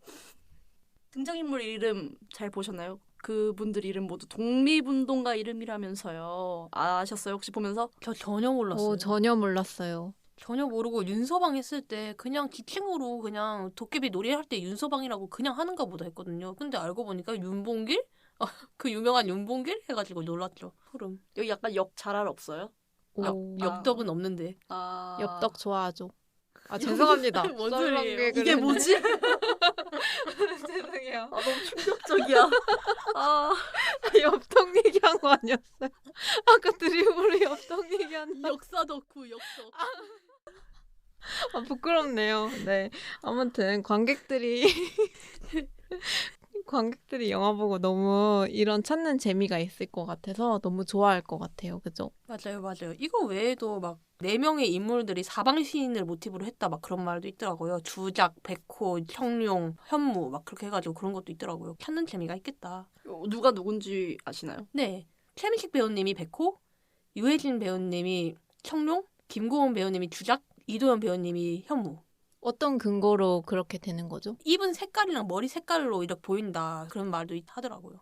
S1: 등장인물 이름 잘 보셨나요? 그분들 이름 모두 독립운동가 이름이라면서요. 아셨어요? 혹시 보면서?
S3: 저 전혀 몰랐어요.
S2: 전혀 몰랐어요.
S3: 전혀 모르고 윤서방 했을 때 그냥 기칭으로 그냥 도깨비 놀이할 때 윤서방이라고 그냥 하는가 보다 했거든요. 근데 알고 보니까 윤봉길? 그 유명한 윤봉길? 해가지고 놀랐죠. 소름.
S1: 여기 약간 역 잘알 없어요?
S3: 엽떡은 없는데.
S1: 아...
S2: 엽떡 좋아하죠. 아 죄송합니다.
S3: 뭔
S2: 썰렁하게
S3: 소리예요?
S1: 이게
S2: 그랬는데.
S1: 뭐지?
S2: 죄송해요.
S1: 아, 너무 충격적이야. 아,
S2: 엽떡 얘기한 거 아니었어요? 아까 드리블로 엽떡 얘기한다.
S1: 역사 덕후 역석.
S2: 부끄럽네요. 네. 아무튼 관객들이 영화 보고 너무 이런 찾는 재미가 있을 것 같아서 너무 좋아할 것 같아요. 그죠?
S3: 맞아요. 이거 외에도 막 4명의 인물들이 사방시인을 모티브로 했다 막 그런 말도 있더라고요. 주작, 백호, 청룡, 현무 막 그렇게 해가지고 그런 것도 있더라고요. 찾는 재미가 있겠다.
S1: 누가 누군지 아시나요?
S3: 네. 최민식 배우님이 백호, 유해진 배우님이 청룡, 김고은 배우님이 주작, 이도현 배우님이 현무.
S2: 어떤 근거로 그렇게 되는 거죠?
S3: 입은 색깔이랑 머리 색깔로 이렇게 보인다 그런 말도 하더라고요.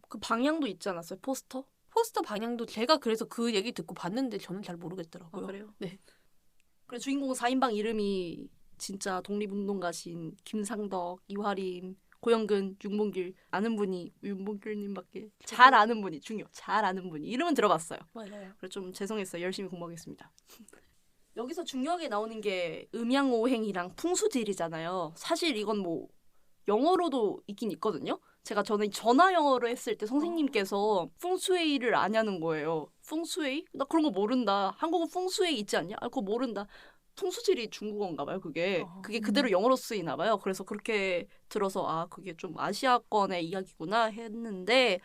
S1: 그 방향도 있지 않았어요? 포스터?
S3: 포스터 방향도 제가 그래서 그 얘기 듣고 봤는데 저는 잘
S1: 아,
S3: 모르겠더라고요.
S1: 그래요?
S3: 네.
S1: 그래 주인공 4인방 이름이 진짜 독립운동가신 김상덕, 이화림, 고영근, 윤봉길 아는 분이 윤봉길님밖에 잘 아는 분이 중요. 잘 아는 분이 이름은 들어봤어요.
S3: 맞아요.
S1: 그래 좀 죄송했어요. 열심히 공부하겠습니다. 여기서 중요하게 나오는 게 음양오행이랑 풍수질이잖아요. 사실 이건 뭐 영어로도 있긴 있거든요. 제가 전에 전화 영어를 했을 때 선생님께서 풍수웨이를 아냐는 거예요. 풍수웨이? 나 그런 거 모른다. 한국은 풍수웨이 있지 않냐? 아, 그거 모른다. 풍수질이 중국어인가 봐요, 그게. 그게 그대로 영어로 쓰이나 봐요. 그래서 그렇게 들어서 아, 그게 좀 아시아권의 이야기구나 했는데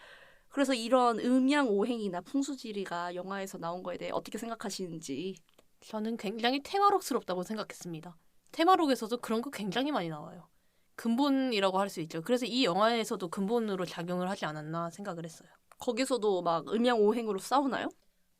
S1: 그래서 이런 음양오행이나 풍수지리가 영화에서 나온 거에 대해 어떻게 생각하시는지.
S3: 저는 굉장히 테마록스럽다고 생각했습니다. 테마록에서도 그런 거 굉장히 많이 나와요. 근본이라고 할 수 있죠. 그래서 이 영화에서도 근본으로 작용을 하지 않았나 생각을 했어요.
S1: 거기서도 막 음양오행으로 싸우나요?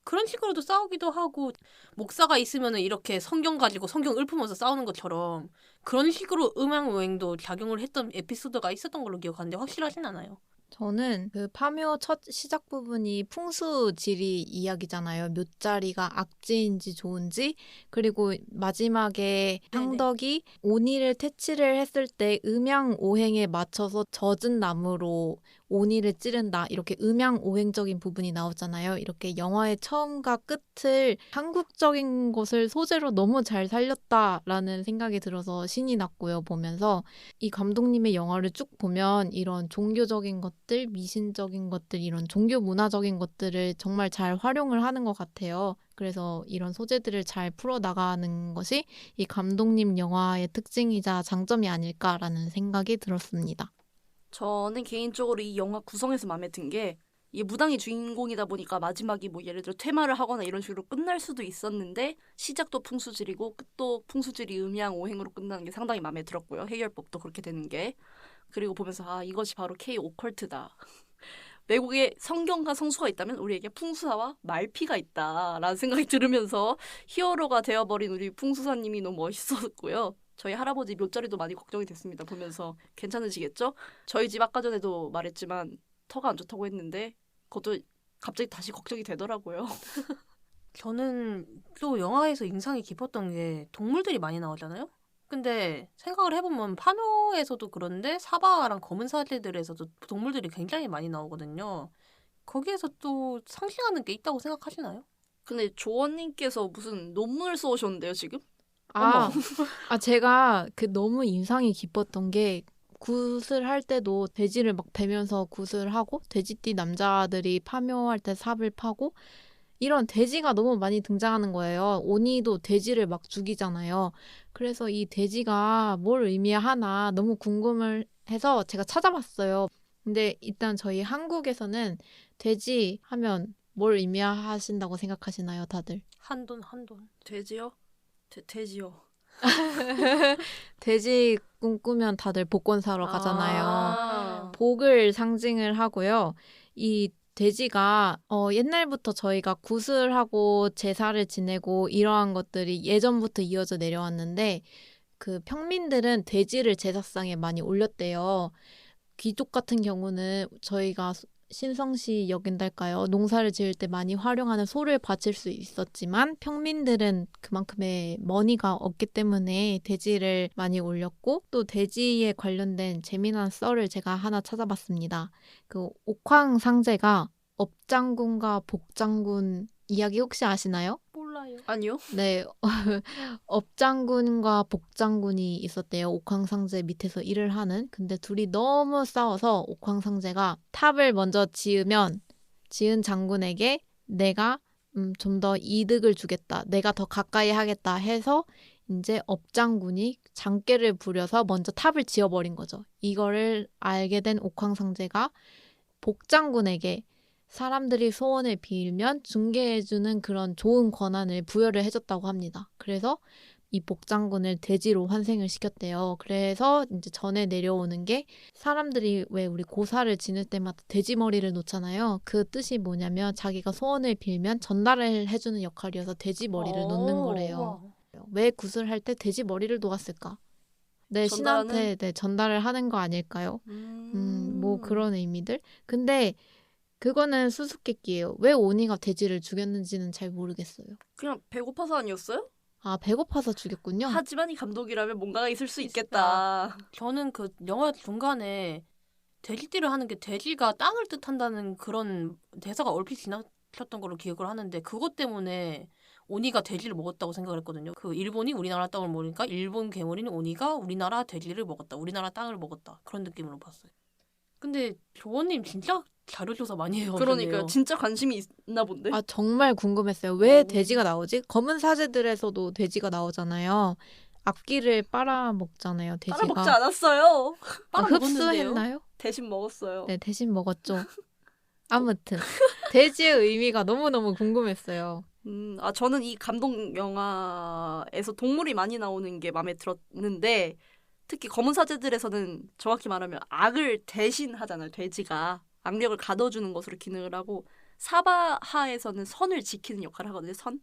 S3: 그런 식으로도 싸우기도 하고 목사가 있으면 이렇게 성경 가지고 성경 읊으면서 싸우는 것처럼 그런 식으로 음양오행도 작용을 했던 에피소드가 있었던 걸로 기억하는데 확실하진 않아요.
S2: 저는 그 파묘 첫 시작 부분이 풍수지리 이야기잖아요. 몇 자리가 악지인지 좋은지, 그리고 마지막에 상덕이 오니를 퇴치를 했을 때 음양오행에 맞춰서 젖은 나무로 오니를 찌른다. 이렇게 음양오행적인 부분이 나오잖아요. 이렇게 영화의 처음과 끝을 한국적인 것을 소재로 너무 잘 살렸다라는 생각이 들어서 신이 났고요. 보면서 이 감독님의 영화를 쭉 보면 이런 종교적인 것들, 미신적인 것들, 이런 종교 문화적인 것들을 정말 잘 활용을 하는 것 같아요. 그래서 이런 소재들을 잘 풀어나가는 것이 이 감독님 영화의 특징이자 장점이 아닐까라는 생각이 들었습니다.
S1: 저는 개인적으로 이 영화 구성에서 마음에 든 게 이게 무당이 주인공이다 보니까 마지막이 뭐 예를 들어 퇴마를 하거나 이런 식으로 끝날 수도 있었는데 시작도 풍수질이고 끝도 풍수질이 음양오행으로 끝나는 게 상당히 마음에 들었고요. 해결법도 그렇게 되는 게. 그리고 보면서 아 이것이 바로 K 오컬트다. 외국에 성경과 성수가 있다면 우리에게 풍수사와 말피가 있다라는 생각이 들으면서 히어로가 되어버린 우리 풍수사님이 너무 멋있었고요. 저희 할아버지 묘자리도 많이 걱정이 됐습니다. 보면서 괜찮으시겠죠? 저희 집 아까 전에도 말했지만 터가 안 좋다고 했는데 그것도 갑자기 다시 걱정이 되더라고요.
S3: 저는 또 영화에서 인상이 깊었던 게 동물들이 많이 나오잖아요? 근데 생각을 해보면 파묘에서도 그런데 사바랑 검은 사제들에서도 동물들이 굉장히 많이 나오거든요. 거기에서 또 상징하는 게 있다고 생각하시나요?
S1: 근데 조원님께서 무슨 논문을 써오셨는데요, 지금?
S2: 아, 제가 너무 인상이 깊었던 게 굿을 할 때도 돼지를 막 대면서 굿을 하고 돼지띠 남자들이 파묘할 때 삽을 파고 이런 돼지가 너무 많이 등장하는 거예요. 오니도 돼지를 막 죽이잖아요. 그래서 이 돼지가 뭘 의미하나 너무 궁금을 해서 제가 찾아봤어요. 근데 일단 저희 한국에서는 돼지 하면 뭘 의미하신다고 생각하시나요, 다들?
S3: 한돈.
S1: 돼지요? 돼지요.
S2: 돼지 꿈꾸면 다들 복권 사러 가잖아요.
S1: 아.
S2: 복을 상징을 하고요. 이 돼지가 옛날부터 저희가 굿을 하고 제사를 지내고 이러한 것들이 예전부터 이어져 내려왔는데 그 평민들은 돼지를 제사상에 많이 올렸대요. 귀족 같은 경우는 저희가 신성시 역인달까요? 농사를 지을 때 많이 활용하는 소를 바칠 수 있었지만 평민들은 그만큼의 머니가 없기 때문에 돼지를 많이 올렸고 또 돼지에 관련된 재미난 썰을 제가 하나 찾아봤습니다. 그 옥황상제가 업장군과 복장군 이야기 혹시 아시나요?
S3: 몰라요.
S1: 아니요.
S2: 네, 업장군과 복장군이 있었대요. 옥황상제 밑에서 일을 하는. 근데 둘이 너무 싸워서 옥황상제가 탑을 먼저 지으면 지은 장군에게 내가 좀 더 이득을 주겠다. 내가 더 가까이 하겠다 해서 이제 업장군이 장깨를 부려서 먼저 탑을 지어버린 거죠. 이거를 알게 된 옥황상제가 복장군에게 사람들이 소원을 빌면 중개해주는 그런 좋은 권한을 부여를 해줬다고 합니다. 그래서 이 복장군을 돼지로 환생을 시켰대요. 그래서 이제 전에 내려오는 게 사람들이 왜 우리 고사를 지낼 때마다 돼지 머리를 놓잖아요. 그 뜻이 뭐냐면 자기가 소원을 빌면 전달을 해주는 역할이어서 돼지 머리를 놓는 거래요. 왜 굿을 할 때 돼지 머리를 놓았을까? 내 신한테 전달을 하는 거 아닐까요? 뭐 그런 의미들. 근데 그거는 수수께끼예요. 왜 오니가 돼지를 죽였는지는 잘 모르겠어요.
S1: 그냥 배고파서 아니었어요?
S2: 아, 배고파서 죽였군요.
S1: 하지만 이 감독이라면 뭔가가 있을 수 있겠다.
S3: 저는 그 영화 중간에 돼지띠를 하는 게 돼지가 땅을 뜻한다는 그런 대사가 얼핏 지나쳤던 걸로 기억을 하는데 그것 때문에 오니가 돼지를 먹었다고 생각을 했거든요. 그 일본이 우리나라 땅을 먹으니까 일본 괴물인 오니가 우리나라 돼지를 먹었다. 우리나라 땅을 먹었다. 그런 느낌으로 봤어요. 근데 조원님 진짜 자료조사 많이 해요.
S1: 그러니까 진짜 관심이 있나 본데.
S2: 아, 정말 궁금했어요. 왜 돼지가 나오지? 검은 사제들에서도 돼지가 나오잖아요. 앞길을 빨아먹잖아요. 돼지가.
S1: 빨아먹지 않았어요.
S2: 흡수했나요?
S1: 대신 먹었어요.
S2: 네, 대신 먹었죠. 아무튼 돼지의 의미가 너무너무 궁금했어요.
S1: 저는 이 감동 영화에서 동물이 많이 나오는 게 마음에 들었는데 특히 검은 사제들에서는 정확히 말하면 악을 대신하잖아요. 돼지가 악력을 가둬주는 것으로 기능을 하고 사바하에서는 선을 지키는 역할을 하거든요. 선.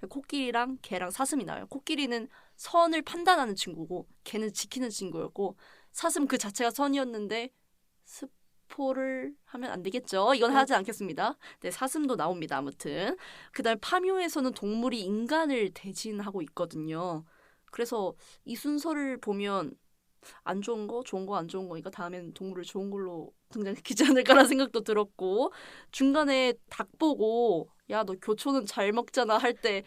S1: 코끼리랑 개랑 사슴이 나와요. 코끼리는 선을 판단하는 친구고 개는 지키는 친구였고 사슴 그 자체가 선이었는데 스포를 하면 안 되겠죠. 이건 하지 않겠습니다. 네, 사슴도 나옵니다. 아무튼 그다음에 파묘에서는 동물이 인간을 대신하고 있거든요. 그래서 이 순서를 보면 안 좋은 거, 좋은 거, 안 좋은 거니까 다음엔 동물을 좋은 걸로 등장시키지 않을까라는 생각도 들었고 중간에 닭 보고 야, 너 교초는 잘 먹잖아 할 때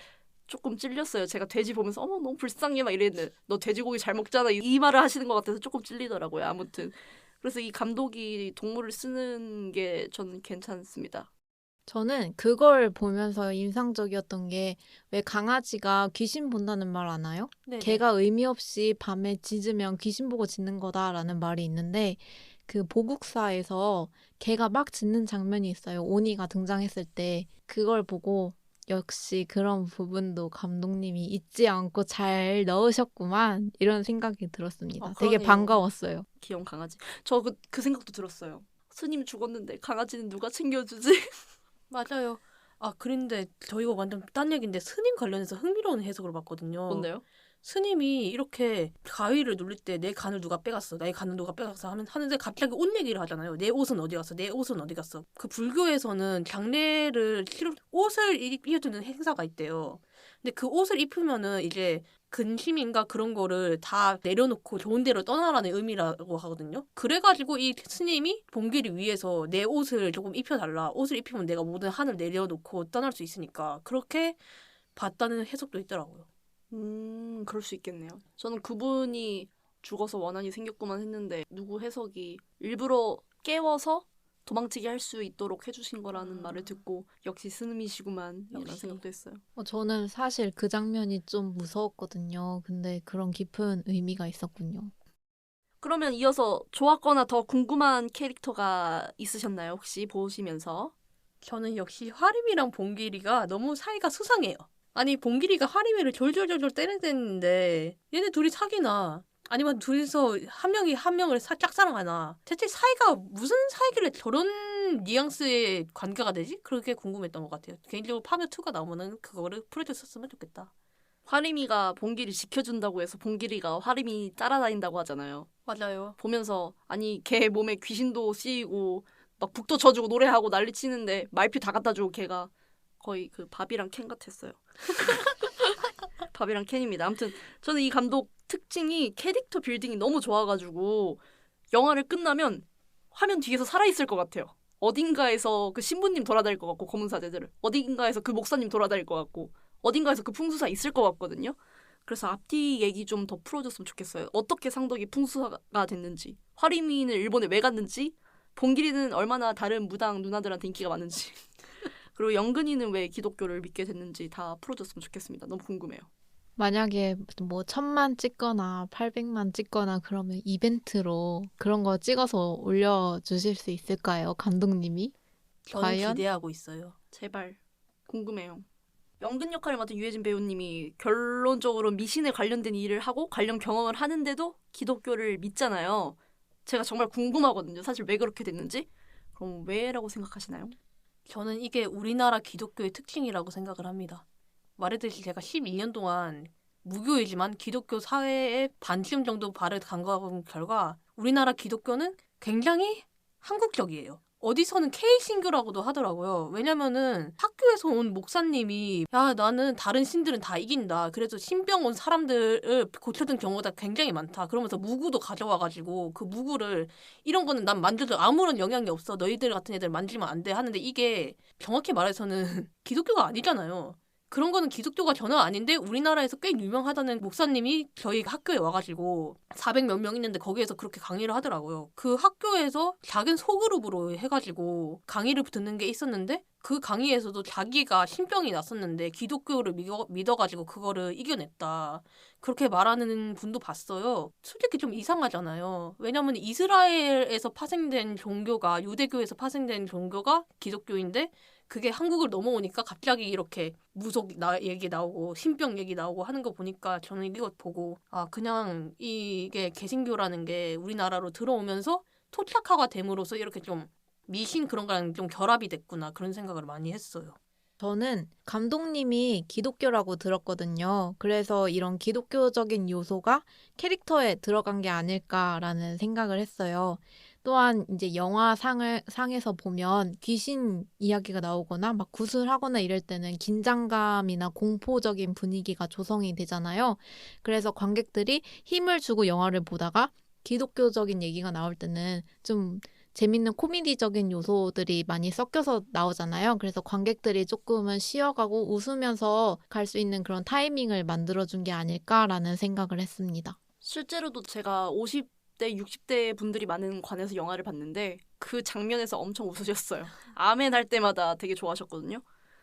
S1: 조금 찔렸어요. 제가 돼지 보면서 어머 너무 불쌍해 막 이랬는데 너 돼지고기 잘 먹잖아 이 말을 하시는 것 같아서 조금 찔리더라고요. 아무튼 그래서 이 감독이 동물을 쓰는 게 저는 괜찮습니다.
S2: 저는 그걸 보면서 인상적이었던 게 왜 강아지가 귀신 본다는 말 아나요?
S3: 네네.
S2: 개가 의미 없이 밤에 짖으면 귀신 보고 짖는 거다라는 말이 있는데 그 보국사에서 개가 막 짖는 장면이 있어요. 오니가 등장했을 때 그걸 보고 역시 그런 부분도 감독님이 잊지 않고 잘 넣으셨구만 이런 생각이 들었습니다. 되게
S3: 그러네요.
S2: 반가웠어요.
S1: 귀여운 강아지. 저 그 생각도 들었어요. 스님 죽었는데 강아지는 누가 챙겨주지?
S3: 맞아요. 아, 그런데 저 이거 완전 딴 얘기인데 스님 관련해서 흥미로운 해석을 봤거든요.
S1: 뭔데요?
S3: 스님이 이렇게 가위를 누릴 때 내 간을 누가 빼갔어, 나의 간을 누가 빼갔어 하는데 갑자기 옷 얘기를 하잖아요. 내 옷은 어디 갔어, 내 옷은 어디 갔어. 그 불교에서는 장례를 옷을 입혀주는 행사가 있대요. 근데 그 옷을 입으면은 이제 근심인가 그런 거를 다 내려놓고 좋은 데로 떠나라는 의미라고 하거든요. 그래가지고 이 스님이 봉기를 위해서 내 옷을 조금 입혀달라. 옷을 입히면 내가 모든 한을 내려놓고 떠날 수 있으니까 그렇게 봤다는 해석도 있더라고요.
S1: 그럴 수 있겠네요. 저는 그분이 죽어서 원한이 생겼구만 했는데 누구 해석이 일부러 깨워서 도망치게 할 수 있도록 해주신 거라는 말을 듣고 역시 스님이시구만 이런
S3: 역시.
S1: 생각도 했어요.
S2: 저는 사실 그 장면이 좀 무서웠거든요. 근데 그런 깊은 의미가 있었군요.
S1: 그러면 이어서 좋았거나 더 궁금한 캐릭터가 있으셨나요? 혹시 보시면서?
S3: 저는 역시 화림이랑 봉길이가 너무 사이가 수상해요. 아니 봉길이가 화림이를 졸졸졸졸 때려댔는데 얘네 둘이 사귀나 아니면 둘이서 한 명이 한 명을 짝사랑하나 대체 사이가 무슨 사이길래 저런 뉘앙스의 관계가 되지? 그렇게 궁금했던 것 같아요. 개인적으로 파묘2가 나오면은 그거를 풀어줬었으면 좋겠다.
S1: 화림이가 봉길이 지켜준다고 해서 봉길이가 화림이 따라다닌다고 하잖아요.
S3: 맞아요.
S1: 보면서 아니 걔 몸에 귀신도 씌이고 막 북도 쳐주고 노래하고 난리 치는데 말피 다 갖다 주고 걔가 거의 그 밥이랑 캔 같았어요. 밥이랑 캔입니다. 아무튼 저는 이 감독 특징이 캐릭터 빌딩이 너무 좋아가지고 영화를 끝나면 화면 뒤에서 살아있을 것 같아요. 어딘가에서 그 신부님 돌아다닐 것 같고 검은 사제들 어딘가에서 그 목사님 돌아다닐 것 같고 어딘가에서 그 풍수사 있을 것 같거든요. 그래서 앞뒤 얘기 좀 더 풀어줬으면 좋겠어요. 어떻게 상덕이 풍수사가 됐는지, 화림이는 일본에 왜 갔는지, 봉길이는 얼마나 다른 무당 누나들한테 인기가 많은지, 그리고 영근이는 왜 기독교를 믿게 됐는지 다 풀어줬으면 좋겠습니다. 너무 궁금해요.
S2: 만약에 뭐 1000만 찍거나 800만 찍거나 그러면 이벤트로 그런 거 찍어서 올려주실 수 있을까요? 감독님이?
S3: 저는
S2: 과연?
S3: 기대하고 있어요.
S1: 제발 궁금해요. 영근 역할을 맡은 유해진 배우님이 결론적으로 미신에 관련된 일을 하고 관련 경험을 하는데도 기독교를 믿잖아요. 제가 정말 궁금하거든요. 사실 왜 그렇게 됐는지. 그럼 왜라고 생각하시나요?
S3: 저는 이게 우리나라 기독교의 특징이라고 생각을 합니다. 말했듯이 제가 12년 동안 무교이지만 기독교 사회에 반쯤 정도 발을 담가본 결과 우리나라 기독교는 굉장히 한국적이에요. 어디서는 K신교라고도 하더라고요. 왜냐면은 학교에서 온 목사님이 야 나는 다른 신들은 다 이긴다. 그래서 신병 온 사람들을 고쳐준 경우가 굉장히 많다. 그러면서 무구도 가져와가지고 그 무구를 이런 거는 난 만져도 아무런 영향이 없어. 너희들 같은 애들 만지면 안 돼. 하는데 이게 정확히 말해서는 기독교가 아니잖아요. 그런 거는 기독교가 전혀 아닌데 우리나라에서 꽤 유명하다는 목사님이 저희 학교에 와가지고 400 몇 명 있는데 거기에서 그렇게 강의를 하더라고요. 그 학교에서 작은 소그룹으로 해가지고 강의를 듣는 게 있었는데 그 강의에서도 자기가 신병이 났었는데 기독교를 믿어가지고 그거를 이겨냈다. 그렇게 말하는 분도 봤어요. 솔직히 좀 이상하잖아요. 왜냐면 이스라엘에서 파생된 종교가 유대교에서 파생된 종교가 기독교인데 그게 한국을 넘어오니까 갑자기 이렇게 무속 얘기 나오고 신병 얘기 나오고 하는 거 보니까 저는 이것 보고 아 그냥 이게 개신교라는 게 우리나라로 들어오면서 토착화가 됨으로써 이렇게 좀 미신 그런 거랑 좀 결합이 됐구나 그런 생각을 많이 했어요.
S2: 저는 감독님이 기독교라고 들었거든요. 그래서 이런 기독교적인 요소가 캐릭터에 들어간 게 아닐까라는 생각을 했어요. 또한 이제 상에서 보면 귀신 이야기가 나오거나 막 구슬하거나 이럴 때는 긴장감이나 공포적인 분위기가 조성이 되잖아요. 그래서 관객들이 힘을 주고 영화를 보다가 기독교적인 얘기가 나올 때는 좀 재밌는 코미디적인 요소들이 많이 섞여서 나오잖아요. 그래서 관객들이 조금은 쉬어가고 웃으면서 갈 수 있는 그런 타이밍을 만들어준 게 아닐까라는 생각을 했습니다.
S1: 실제로도 제가 50대, 60대 분들이 많은 관에서 영화를 봤는데 그 장면에서 엄청 웃으셨어요. 아멘 할 때마다 되게 좋아하셨거든요.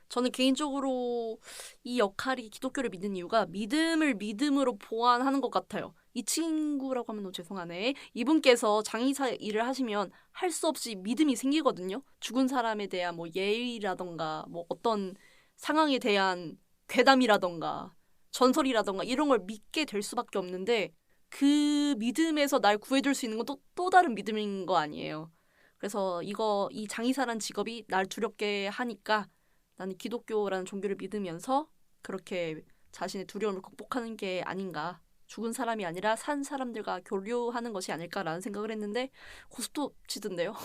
S1: 저는 개인적으로 이 역할이 기독교를 믿는 이유가 믿음을 믿음으로 보완하는 것 같아요. 이 친구라고 하면 너무 죄송하네. 이분께서 장의사 일을 하시면 할 수 없이 믿음이 생기거든요. 죽은 사람에 대한 뭐 예의라던가 뭐 어떤 상황에 대한 괴담이라던가 전설이라던가 이런 걸 믿게 될 수밖에 없는데 그 믿음에서 날 구해줄 수 있는 건 또 다른 믿음인 거 아니에요. 그래서 이 장의사란 직업이 날 두렵게 하니까 나는 기독교라는 종교를 믿으면서 그렇게 자신의 두려움을 극복하는 게 아닌가. 죽은 사람이 아니라 산 사람들과 교류하는 것이 아닐까라는 생각을 했는데 고스톱 치던데요.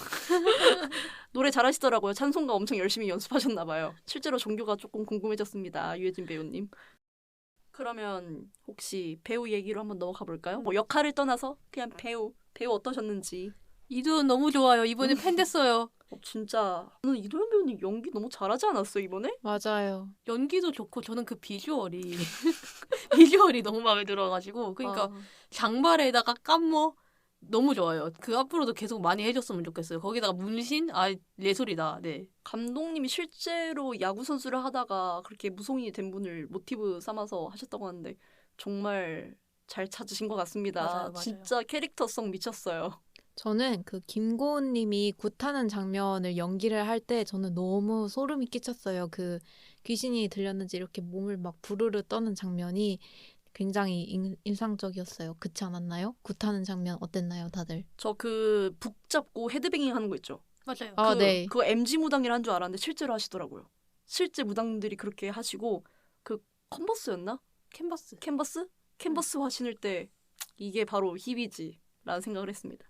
S1: 노래 잘하시더라고요. 찬송가 엄청 열심히 연습하셨나 봐요. 실제로 종교가 조금 궁금해졌습니다. 유해진 배우님. 그러면 혹시 배우 얘기로 한번 넘어가 볼까요? 뭐 역할을 떠나서 그냥 배우 어떠셨는지.
S3: 이도현 너무 좋아요. 이번에 팬 됐어요.
S1: 진짜 저는 이도현 배우님 연기 너무 잘하지 않았어요 이번에?
S2: 맞아요.
S3: 연기도 좋고 저는 그 비주얼이 비주얼이 너무 마음에 들어가지고 그러니까 장발에다가 깜모 너무 좋아요. 그 앞으로도 계속 많이 해줬으면 좋겠어요. 거기다가 문신 예술이다. 네.
S1: 감독님이 실제로 야구 선수를 하다가 그렇게 무속인이 된 분을 모티브 삼아서 하셨다고 하는데 정말 잘 찾으신 것 같습니다.
S3: 맞아요.
S1: 진짜 캐릭터성 미쳤어요.
S2: 저는 그 김고은 님이 굿하는 장면을 연기를 할 때 저는 너무 소름이 끼쳤어요. 그 귀신이 들렸는지 이렇게 몸을 막 부르르 떠는 장면이 굉장히 인상적이었어요. 그렇지 않았나요? 굿하는 장면 어땠나요, 다들?
S1: 저 그 북 잡고 헤드뱅잉 하는 거 있죠.
S3: 맞아요.
S2: 아, 네.
S1: 그거 MG 무당이라 한 줄 알았는데 실제로 하시더라고요. 실제 무당들이 그렇게 하시고 그 컨버스였나? 캔버스 화 신을 때 이게 바로 힙이지라는 생각을 했습니다.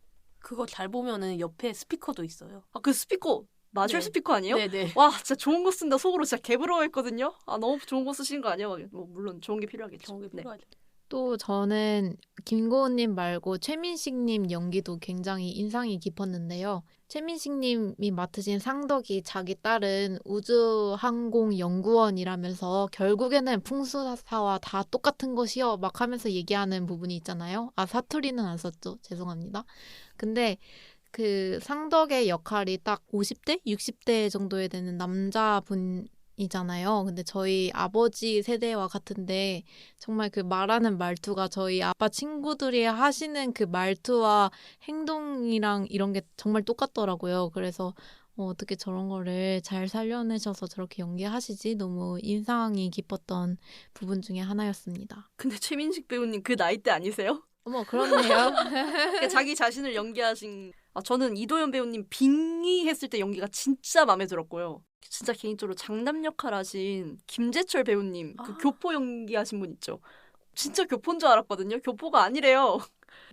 S3: 그거 잘 보면은 옆에 스피커도 있어요.
S1: 아, 그 스피커 마셜
S3: 네.
S1: 스피커 아니에요?
S3: 네네.
S1: 와, 진짜 좋은 거 쓴다. 속으로 진짜 개부러워했거든요. 아, 너무 좋은 거 쓰시는 거 아니에요? 뭐 물론 좋은 게 필요하겠죠.
S3: 좋은 게
S1: 네.
S3: 필요하죠.
S2: 또 저는 김고은님 말고 최민식님 연기도 굉장히 인상이 깊었는데요. 최민식님이 맡으신 상덕이 자기 딸은 우주항공연구원이라면서 결국에는 풍수사와 다 똑같은 것이요 막 하면서 얘기하는 부분이 있잖아요. 아, 사투리는 안 썼죠. 죄송합니다. 근데 그 상덕의 역할이 딱 50대? 60대 정도에 되는 남자분이잖아요. 근데 저희 아버지 세대와 같은데 정말 그 말하는 말투가 저희 아빠 친구들이 하시는 그 말투와 행동이랑 이런 게 정말 똑같더라고요. 그래서 어떻게 저런 거를 잘 살려내셔서 저렇게 연기하시지? 너무 인상이 깊었던 부분 중에 하나였습니다.
S1: 근데 최민식 배우님 그 나이대 아니세요?
S2: 어머, 그렇네요.
S1: 그러니까 자기 자신을 연기하신 저는 이도현 배우님 빙의 했을 때 연기가 진짜 마음에 들었고요. 진짜 개인적으로 장남 역할 하신 김재철 배우님 그 교포 연기하신 분 있죠. 진짜 교포인 줄 알았거든요. 교포가 아니래요.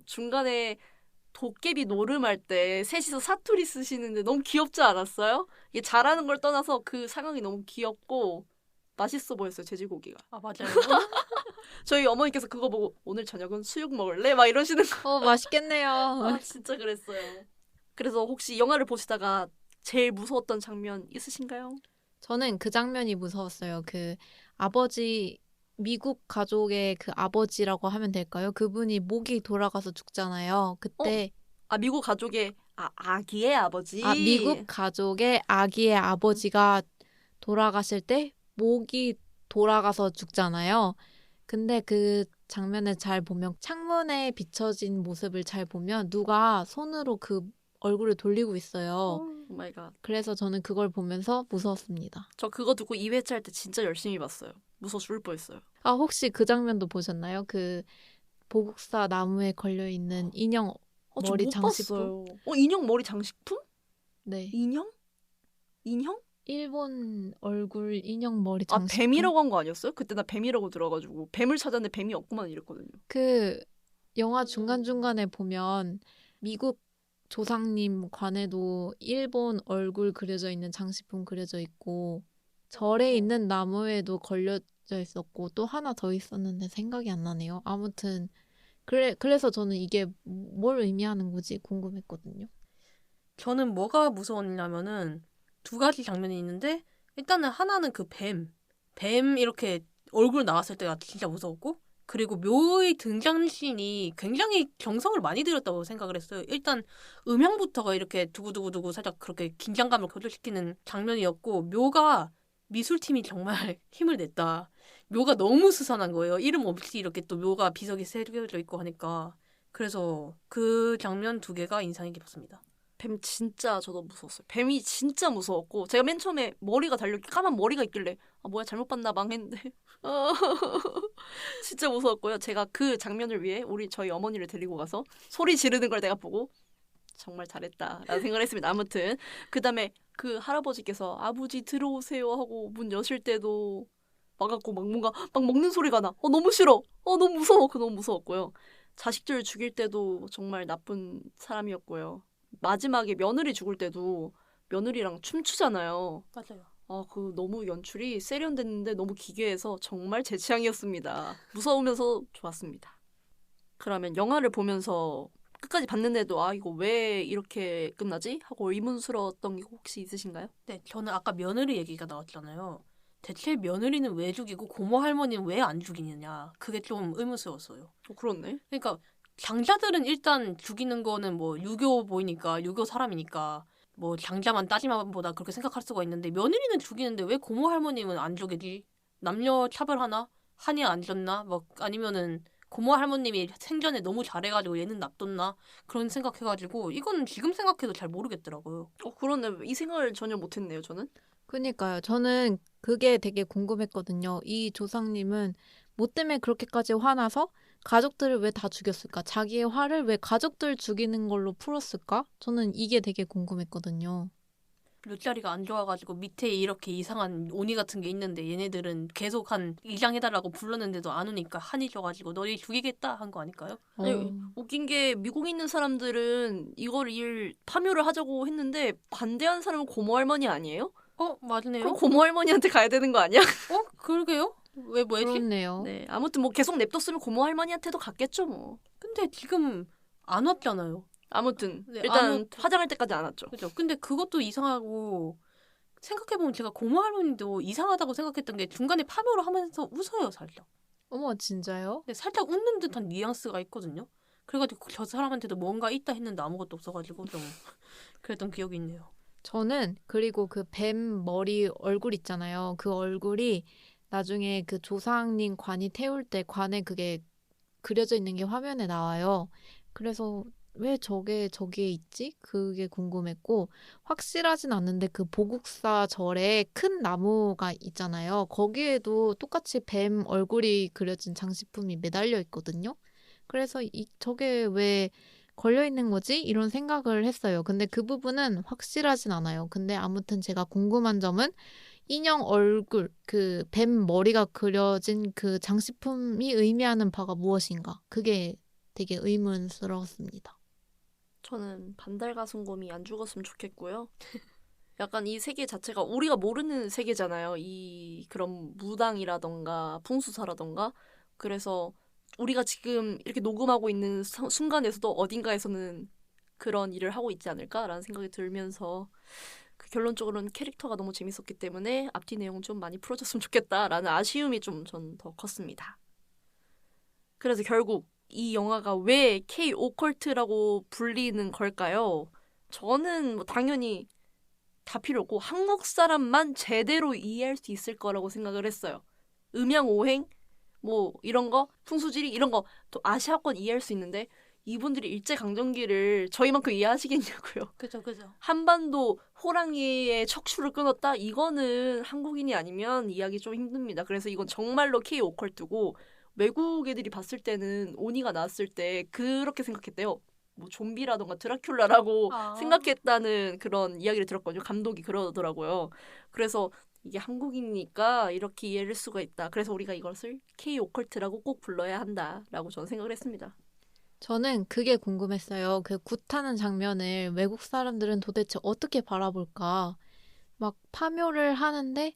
S1: 중간에 도깨비 노름할 때 셋이서 사투리 쓰시는데 너무 귀엽지 않았어요? 이게 잘하는 걸 떠나서 그 상황이 너무 귀엽고 맛있어 보였어요. 돼지고기가.
S3: 아, 맞아요.
S1: 저희 어머니께서 그거 보고 오늘 저녁은 수육 먹을래? 막 이러시는 거.
S2: 맛있겠네요.
S1: 진짜 그랬어요. 그래서 혹시 영화를 보시다가 제일 무서웠던 장면 있으신가요?
S2: 저는 그 장면이 무서웠어요. 그 아버지, 미국 가족의 그 아버지라고 하면 될까요? 그분이 목이 돌아가서 죽잖아요. 그때
S1: 미국 가족의 아기의 아버지.
S2: 미국 가족의 아기의 아버지가 돌아가실 때 목이 돌아가서 죽잖아요. 근데 그 장면을 잘 보면 창문에 비춰진 모습을 잘 보면 누가 손으로 그 얼굴을 돌리고 있어요.
S1: 오 마이 갓.
S2: 그래서 저는 그걸 보면서 무서웠습니다.
S1: 저 그거 듣고 2회차 할 때 진짜 열심히 봤어요. 무서워 죽을 뻔했어요.
S2: 아, 혹시 그 장면도 보셨나요? 그 보국사 나무에 걸려있는 인형 머리
S1: 못
S2: 장식품?
S1: 봤어요. 인형 머리 장식품?
S2: 네.
S1: 인형?
S2: 일본 얼굴 인형 머리 장식품.
S1: 뱀이라고 한 거 아니었어요? 그때 나 뱀이라고 들어가지고 뱀을 찾았는데 뱀이 없구만 이랬거든요.
S2: 그 영화 중간중간에 보면 미국 조상님 관에도 일본 얼굴 그려져 있는 장식품 그려져 있고 절에 있는 나무에도 걸려져 있었고 또 하나 더 있었는데 생각이 안 나네요. 아무튼 그래서 저는 이게 뭘 의미하는 거지 궁금했거든요.
S3: 저는 뭐가 무서웠냐면은 두 가지 장면이 있는데 일단은 하나는 그 뱀 이렇게 얼굴 나왔을 때가 진짜 무서웠고 그리고 묘의 등장신이 굉장히 정성을 많이 들였다고 생각을 했어요. 일단 음향부터가 이렇게 두구두구두구 살짝 그렇게 긴장감을 고조시키는 장면이었고 묘가 미술팀이 정말 힘을 냈다. 묘가 너무 스산한 거예요. 이름 없이 이렇게 또 묘가 비석이 새겨져 있고 하니까 그래서 그 장면 두 개가 인상이 깊었습니다.
S1: 뱀 진짜 저도 무서웠어요. 뱀이 진짜 무서웠고 제가 맨 처음에 머리가 까만 머리가 있길래 뭐야 잘못 봤나 망했는데 진짜 무서웠고요. 제가 그 장면을 위해 저희 어머니를 데리고 가서 소리 지르는 걸 내가 보고 정말 잘했다라는 생각을 했습니다. 아무튼 그 다음에 그 할아버지께서 아버지 들어오세요 하고 문 여실 때도 와갖고 막 뭔가 막 먹는 소리가 나. 너무 싫어. 너무 무서워. 너무 무서웠고요. 자식들 죽일 때도 정말 나쁜 사람이었고요. 마지막에 며느리 죽을 때도 며느리랑 춤추잖아요.
S3: 맞아요.
S1: 그 너무 연출이 세련됐는데 너무 기괴해서 정말 제 취향이었습니다. 무서우면서 좋았습니다. 그러면 영화를 보면서 끝까지 봤는데도 이거 왜 이렇게 끝나지? 하고 의문스러웠던 게 혹시 있으신가요?
S3: 네, 저는 아까 며느리 얘기가 나왔잖아요. 대체 며느리는 왜 죽이고 고모 할머니는 왜 안 죽이느냐. 그게 좀 의문스러웠어요.
S1: 그렇네.
S3: 그러니까 장자들은 일단 죽이는 거는 뭐 유교 보이니까 유교 사람이니까 뭐 장자만 따지만 보다 그렇게 생각할 수가 있는데 며느리는 죽이는데 왜 고모 할머니는 안 죽이지? 남녀 차별하나? 한이 안 졌나? 뭐 아니면은 고모 할머님이 생전에 너무 잘해가지고 얘는 놔뒀나? 그런 생각해가지고 이건 지금 생각해도 잘 모르겠더라고요.
S1: 그러네. 이 생각을 전혀 못했네요, 저는.
S2: 그니까요. 저는 그게 되게 궁금했거든요. 이 조상님은 뭐 때문에 그렇게까지 화나서 가족들을 왜 다 죽였을까? 자기의 화를 왜 가족들 죽이는 걸로 풀었을까? 저는 이게 되게 궁금했거든요.
S3: 룻자리가 안 좋아가지고 밑에 이렇게 이상한 오니 같은 게 있는데 얘네들은 계속 한 이장해달라고 불렀는데도 안 오니까 한이 져가지고 너희 죽이겠다 한 거 아닐까요?
S1: 아니, 웃긴 게 미국에 있는 사람들은 이걸 파묘를 하자고 했는데 반대한 사람은 고모 할머니 아니에요?
S3: 맞네요.
S1: 그럼 고모 할머니한테 가야 되는 거 아니야?
S3: 그러게요. 왜 뭐였지?
S2: 그렇네요.
S1: 네, 아무튼 뭐 계속 냅뒀으면 고모 할머니한테도 갔겠죠 뭐.
S3: 근데 지금 안 왔잖아요.
S1: 아무튼
S3: 네,
S1: 일단 화장할 때까지 안 왔죠.
S3: 그죠. 근데 그것도 이상하고 생각해보면 제가 고모 할머니도 이상하다고 생각했던 게 중간에 파묘를 하면서 웃어요 살짝.
S2: 어머, 진짜요?
S3: 근데 살짝 웃는 듯한 뉘앙스가 있거든요. 그래가지고 저 사람한테도 뭔가 있다 했는데 아무것도 없어가지고 좀 그랬던 기억이 있네요.
S2: 저는 그리고 그 뱀 머리 얼굴 있잖아요. 그 얼굴이 나중에 그 조상님 관이 태울 때 관에 그게 그려져 있는 게 화면에 나와요. 그래서 왜 저기에 있지? 그게 궁금했고 확실하진 않는데 그 보국사 절에 큰 나무가 있잖아요. 거기에도 똑같이 뱀 얼굴이 그려진 장식품이 매달려 있거든요. 그래서 저게 왜 걸려 있는 거지? 이런 생각을 했어요. 근데 그 부분은 확실하진 않아요. 근데 아무튼 제가 궁금한 점은 인형 얼굴, 그 뱀 머리가 그려진 그 장식품이 의미하는 바가 무엇인가? 그게 되게 의문스러웠습니다.
S1: 저는 반달가슴곰이 안 죽었으면 좋겠고요. 약간 이 세계 자체가 우리가 모르는 세계잖아요. 이 그런 무당이라던가 풍수사라던가. 그래서 우리가 지금 이렇게 녹음하고 있는 순간에서도 어딘가에서는 그런 일을 하고 있지 않을까라는 생각이 들면서 결론적으로는 캐릭터가 너무 재밌었기 때문에 앞뒤 내용 좀 많이 풀어줬으면 좋겠다라는 아쉬움이 좀 전 더 컸습니다. 그래서 결국 이 영화가 왜 K 오컬트라고 불리는 걸까요? 저는 뭐 당연히 다 필요 없고 한국 사람만 제대로 이해할 수 있을 거라고 생각을 했어요. 음양오행 뭐 이런 거 풍수지리 이런 거 또 아시아권 이해할 수 있는데 이분들이 일제강점기를 저희만큼 이해하시겠냐고요.
S3: 그죠.
S1: 한반도 호랑이의 척추를 끊었다? 이거는 한국인이 아니면 이해하기 좀 힘듭니다. 그래서 이건 정말로 K 오컬트고 외국 애들이 봤을 때는 오니가 나왔을 때 그렇게 생각했대요. 뭐 좀비라던가 드라큘라라고 생각했다는 그런 이야기를 들었거든요. 감독이 그러더라고요. 그래서 이게 한국이니까 이렇게 이해할 수가 있다. 그래서 우리가 이것을 K 오컬트라고 꼭 불러야 한다라고 저는 생각을 했습니다.
S2: 저는 그게 궁금했어요. 그 굿하는 장면을 외국 사람들은 도대체 어떻게 바라볼까? 막 파묘를 하는데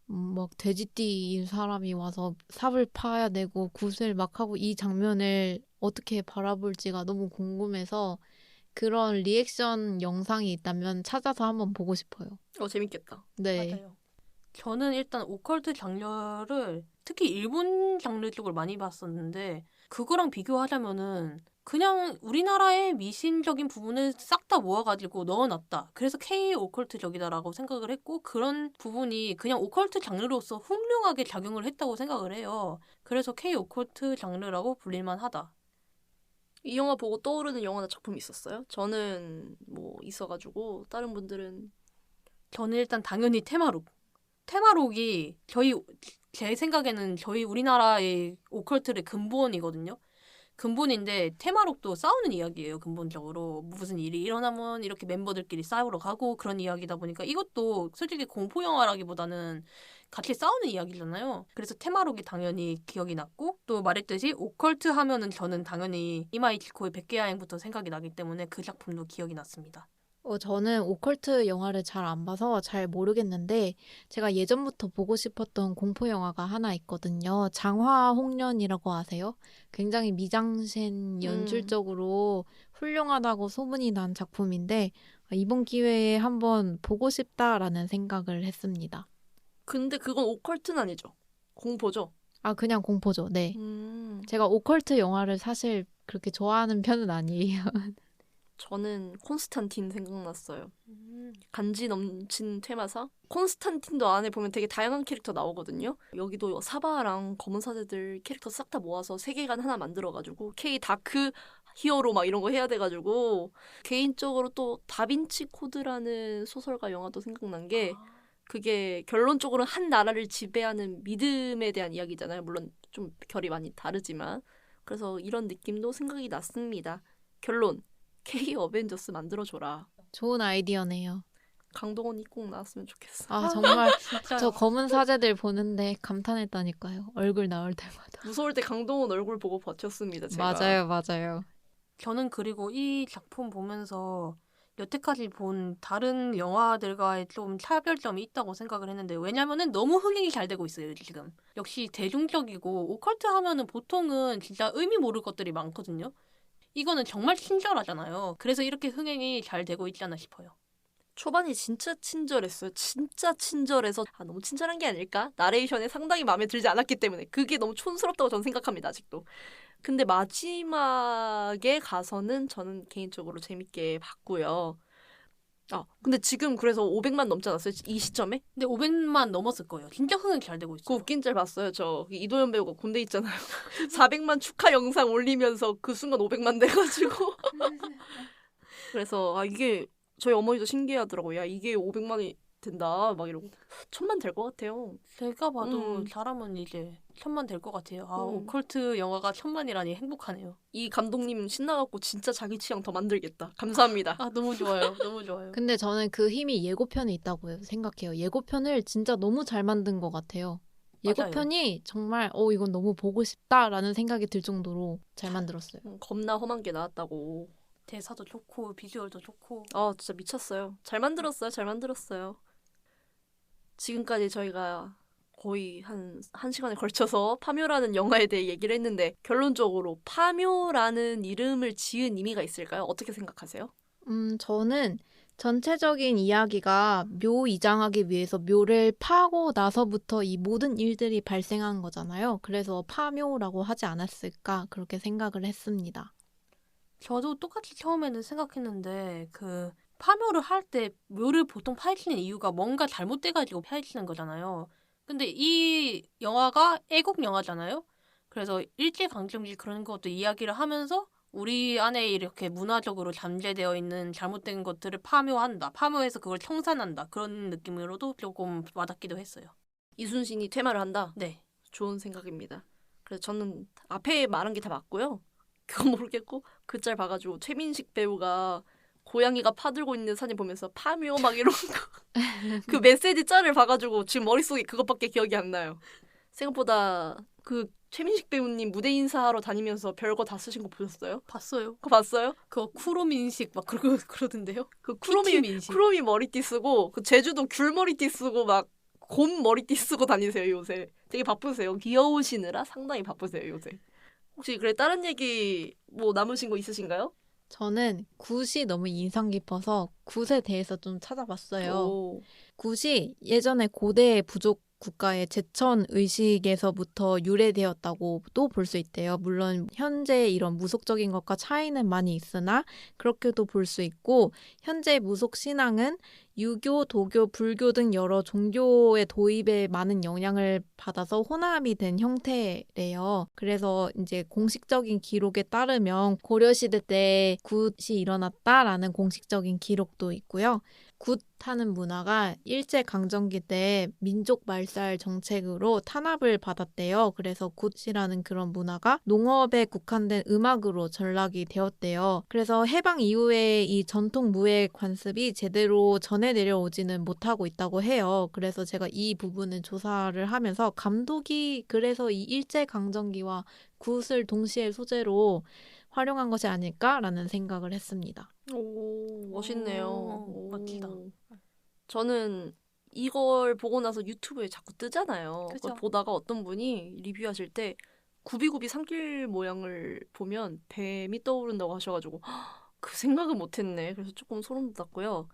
S2: 막 돼지띠인 사람이 와서 삽을 파야 되고 굿을 막 하고 이 장면을 어떻게 바라볼지가 너무 궁금해서 그런 리액션 영상이 있다면 찾아서 한번 보고 싶어요.
S1: 재밌겠다.
S2: 네.
S3: 맞아요. 저는 일단 오컬트 장르를 특히 일본 장르 쪽을 많이 봤었는데 그거랑 비교하자면은 그냥 우리나라의 미신적인 부분을 싹 다 모아가지고 넣어놨다. 그래서 K 오컬트적이다라고 생각을 했고 그런 부분이 그냥 오컬트 장르로서 훌륭하게 작용을 했다고 생각을 해요. 그래서 K 오컬트 장르라고 불릴만 하다.
S1: 이 영화 보고 떠오르는 영화나 작품이 있었어요? 저는 뭐 있어가지고 다른 분들은
S3: 저는 일단 당연히 테마록. 테마록이 제 생각에는 저희 우리나라의 오컬트의 근본이거든요. 근본인데 테마록도 싸우는 이야기예요. 근본적으로 무슨 일이 일어나면 이렇게 멤버들끼리 싸우러 가고 그런 이야기다 보니까 이것도 솔직히 공포 영화라기보다는 같이 싸우는 이야기잖아요. 그래서 테마록이 당연히 기억이 났고 또 말했듯이 오컬트 하면은 저는 당연히 이마이치코의 백개야행부터 생각이 나기 때문에 그 작품도 기억이 났습니다.
S2: 저는 오컬트 영화를 잘 안 봐서 잘 모르겠는데 제가 예전부터 보고 싶었던 공포 영화가 하나 있거든요. 장화홍련이라고 아세요? 굉장히 미장센 연출적으로 훌륭하다고 소문이 난 작품인데 이번 기회에 한번 보고 싶다라는 생각을 했습니다.
S1: 근데 그건 오컬트는 아니죠. 공포죠.
S2: 아, 그냥 공포죠. 네.
S1: 음,
S2: 제가 오컬트 영화를 사실 그렇게 좋아하는 편은 아니에요.
S1: 저는 콘스탄틴 생각났어요. 간지 넘친 테마사? 콘스탄틴도 안에 보면 되게 다양한 캐릭터 나오거든요. 여기도 사바랑 검은 사제들 캐릭터 싹 다 모아서 세계관 하나 만들어가지고 K 다크 히어로 막 이런 거 해야 돼가지고 개인적으로 또 다빈치 코드라는 소설가 영화도 생각난 게 그게 결론적으로는 한 나라를 지배하는 믿음에 대한 이야기잖아요. 물론 좀 결이 많이 다르지만 그래서 이런 느낌도 생각이 났습니다. 결론 K 어벤져스 만들어줘라.
S2: 좋은 아이디어네요.
S1: 강동원이 꼭 나왔으면 좋겠어.
S2: 아, 정말
S3: 진짜
S2: 저 검은 사제들 보는데 감탄했다니까요. 얼굴 나올 때마다.
S1: 무서울 때 강동원 얼굴 보고 버텼습니다. 제가.
S2: 맞아요, 맞아요.
S3: 저는 그리고 이 작품 보면서 여태까지 본 다른 영화들과의 좀 차별점이 있다고 생각을 했는데 왜냐면은 너무 흥행이 잘 되고 있어요, 지금. 역시 대중적이고 오컬트 하면은 보통은 진짜 의미 모를 것들이 많거든요. 이거는 정말 친절하잖아요. 그래서 이렇게 흥행이 잘 되고 있지 않나 싶어요.
S1: 초반이 진짜 친절했어요. 진짜 친절해서 너무 친절한 게 아닐까? 나레이션에 상당히 마음에 들지 않았기 때문에 그게 너무 촌스럽다고 저는 생각합니다. 아직도. 근데 마지막에 가서는 저는 개인적으로 재밌게 봤고요. 근데 지금 그래서 500만 넘지 않았어요? 이 시점에?
S3: 근데 500만 넘었을 거예요. 진짜 흥행 잘 되고
S1: 그
S3: 있어요.
S1: 웃긴 짤 봤어요. 저 이도현 배우가 군대 있잖아요. 400만 축하 영상 올리면서 그 순간 500만 돼가지고. 그래서 이게 저희 어머니도 신기하더라고요. 야 이게 500만이 된다 막 이러고 1000만 될 것 같아요.
S3: 제가 봐도
S1: 음.
S3: 잘하면 이제 1000만 될 것 같아요.
S1: 음.
S3: 오컬트 영화가 1000만이라니 행복하네요.
S1: 이 감독님 신나갖고 진짜 자기 취향 더 만들겠다. 감사합니다.
S3: 너무 좋아요. 너무 좋아요.
S2: 근데 저는 그 힘이 예고편에 있다고 생각해요. 예고편을 진짜 너무 잘 만든 것 같아요.
S3: 맞아요.
S2: 예고편이 정말 이건 너무 보고 싶다라는 생각이 들 정도로 잘 만들었어요.
S1: 겁나 험한 게 나왔다고.
S3: 대사도 좋고 비주얼도 좋고.
S1: 진짜 미쳤어요. 잘 만들었어요. 잘 만들었어요. 지금까지 저희가 거의 한 1시간에 걸쳐서 파묘라는 영화에 대해 얘기를 했는데 결론적으로 파묘라는 이름을 지은 의미가 있을까요? 어떻게 생각하세요?
S2: 저는 전체적인 이야기가 묘 이장하기 위해서 묘를 파고 나서부터 이 모든 일들이 발생한 거잖아요. 그래서 파묘라고 하지 않았을까 그렇게 생각을 했습니다.
S3: 저도 똑같이 처음에는 생각했는데 그 파묘를 할 때 묘를 보통 파헤치는 이유가 뭔가 잘못돼가지고 파헤치는 거잖아요. 근데 이 영화가 애국 영화잖아요. 그래서 일제강점기 그런 것도 이야기를 하면서 우리 안에 이렇게 문화적으로 잠재되어 있는 잘못된 것들을 파묘한다. 파묘해서 그걸 청산한다. 그런 느낌으로도 조금 와닿기도 했어요.
S1: 이순신이 퇴마를 한다?
S3: 네.
S1: 좋은 생각입니다. 그래서 저는 앞에 말한 게 다 맞고요. 그건 모르겠고 그 짤 봐가지고 최민식 배우가 고양이가 파들고 있는 사진 보면서 파묘 막 이런 거 그 메시지 짤을 봐가지고 지금 머릿속에 그것밖에 기억이 안 나요. 생각보다 그 최민식 배우님 무대 인사하러 다니면서 별거 다 쓰신 거 보셨어요?
S3: 봤어요.
S1: 그거 봤어요?
S3: 그거 쿠로민식 막 그러던데요.
S1: 그
S3: 쿠로민식.
S1: 쿠로미 머리띠 쓰고 그 제주도 귤 머리띠 쓰고 막 곰 머리띠 쓰고 다니세요 요새. 되게 바쁘세요. 귀여우시느라 상당히 바쁘세요 요새. 혹시 그래 다른 얘기 뭐 남으신 거 있으신가요?
S2: 저는 굿이 너무 인상 깊어서 굿에 대해서 좀 찾아봤어요.
S1: 오.
S2: 굿이 예전에 고대 부족 국가의 제천 의식에서부터 유래되었다고도 볼 수 있대요. 물론 현재 이런 무속적인 것과 차이는 많이 있으나 그렇게도 볼 수 있고 현재 무속 신앙은 유교, 도교, 불교 등 여러 종교의 도입에 많은 영향을 받아서 혼합이 된 형태래요. 그래서 이제 공식적인 기록에 따르면 고려시대 때 굿이 일어났다라는 공식적인 기록도 있고요. 굿하는 문화가 일제강점기 때 민족 말살 정책으로 탄압을 받았대요. 그래서 굿이라는 그런 문화가 농업에 국한된 음악으로 전락이 되었대요. 그래서 해방 이후에 이 전통 무예 관습이 제대로 전해 내려오지는 못하고 있다고 해요. 그래서 제가 이 부분을 조사를 하면서 감독이 그래서 이 일제강점기와 굿을 동시에 소재로 활용한 것이 아닐까라는 생각을 했습니다.
S1: 오, 멋있네요.
S3: 오, 멋지다.
S1: 저는 이걸 보고 나서 유튜브에 자꾸 뜨잖아요.
S3: 그죠.
S1: 그걸 보다가 어떤 분이 리뷰하실 때 구비구비 산길 모양을 보면 뱀이 떠오른다고 하셔가지고 그 생각은 못했네. 그래서 조금 소름 돋았고요.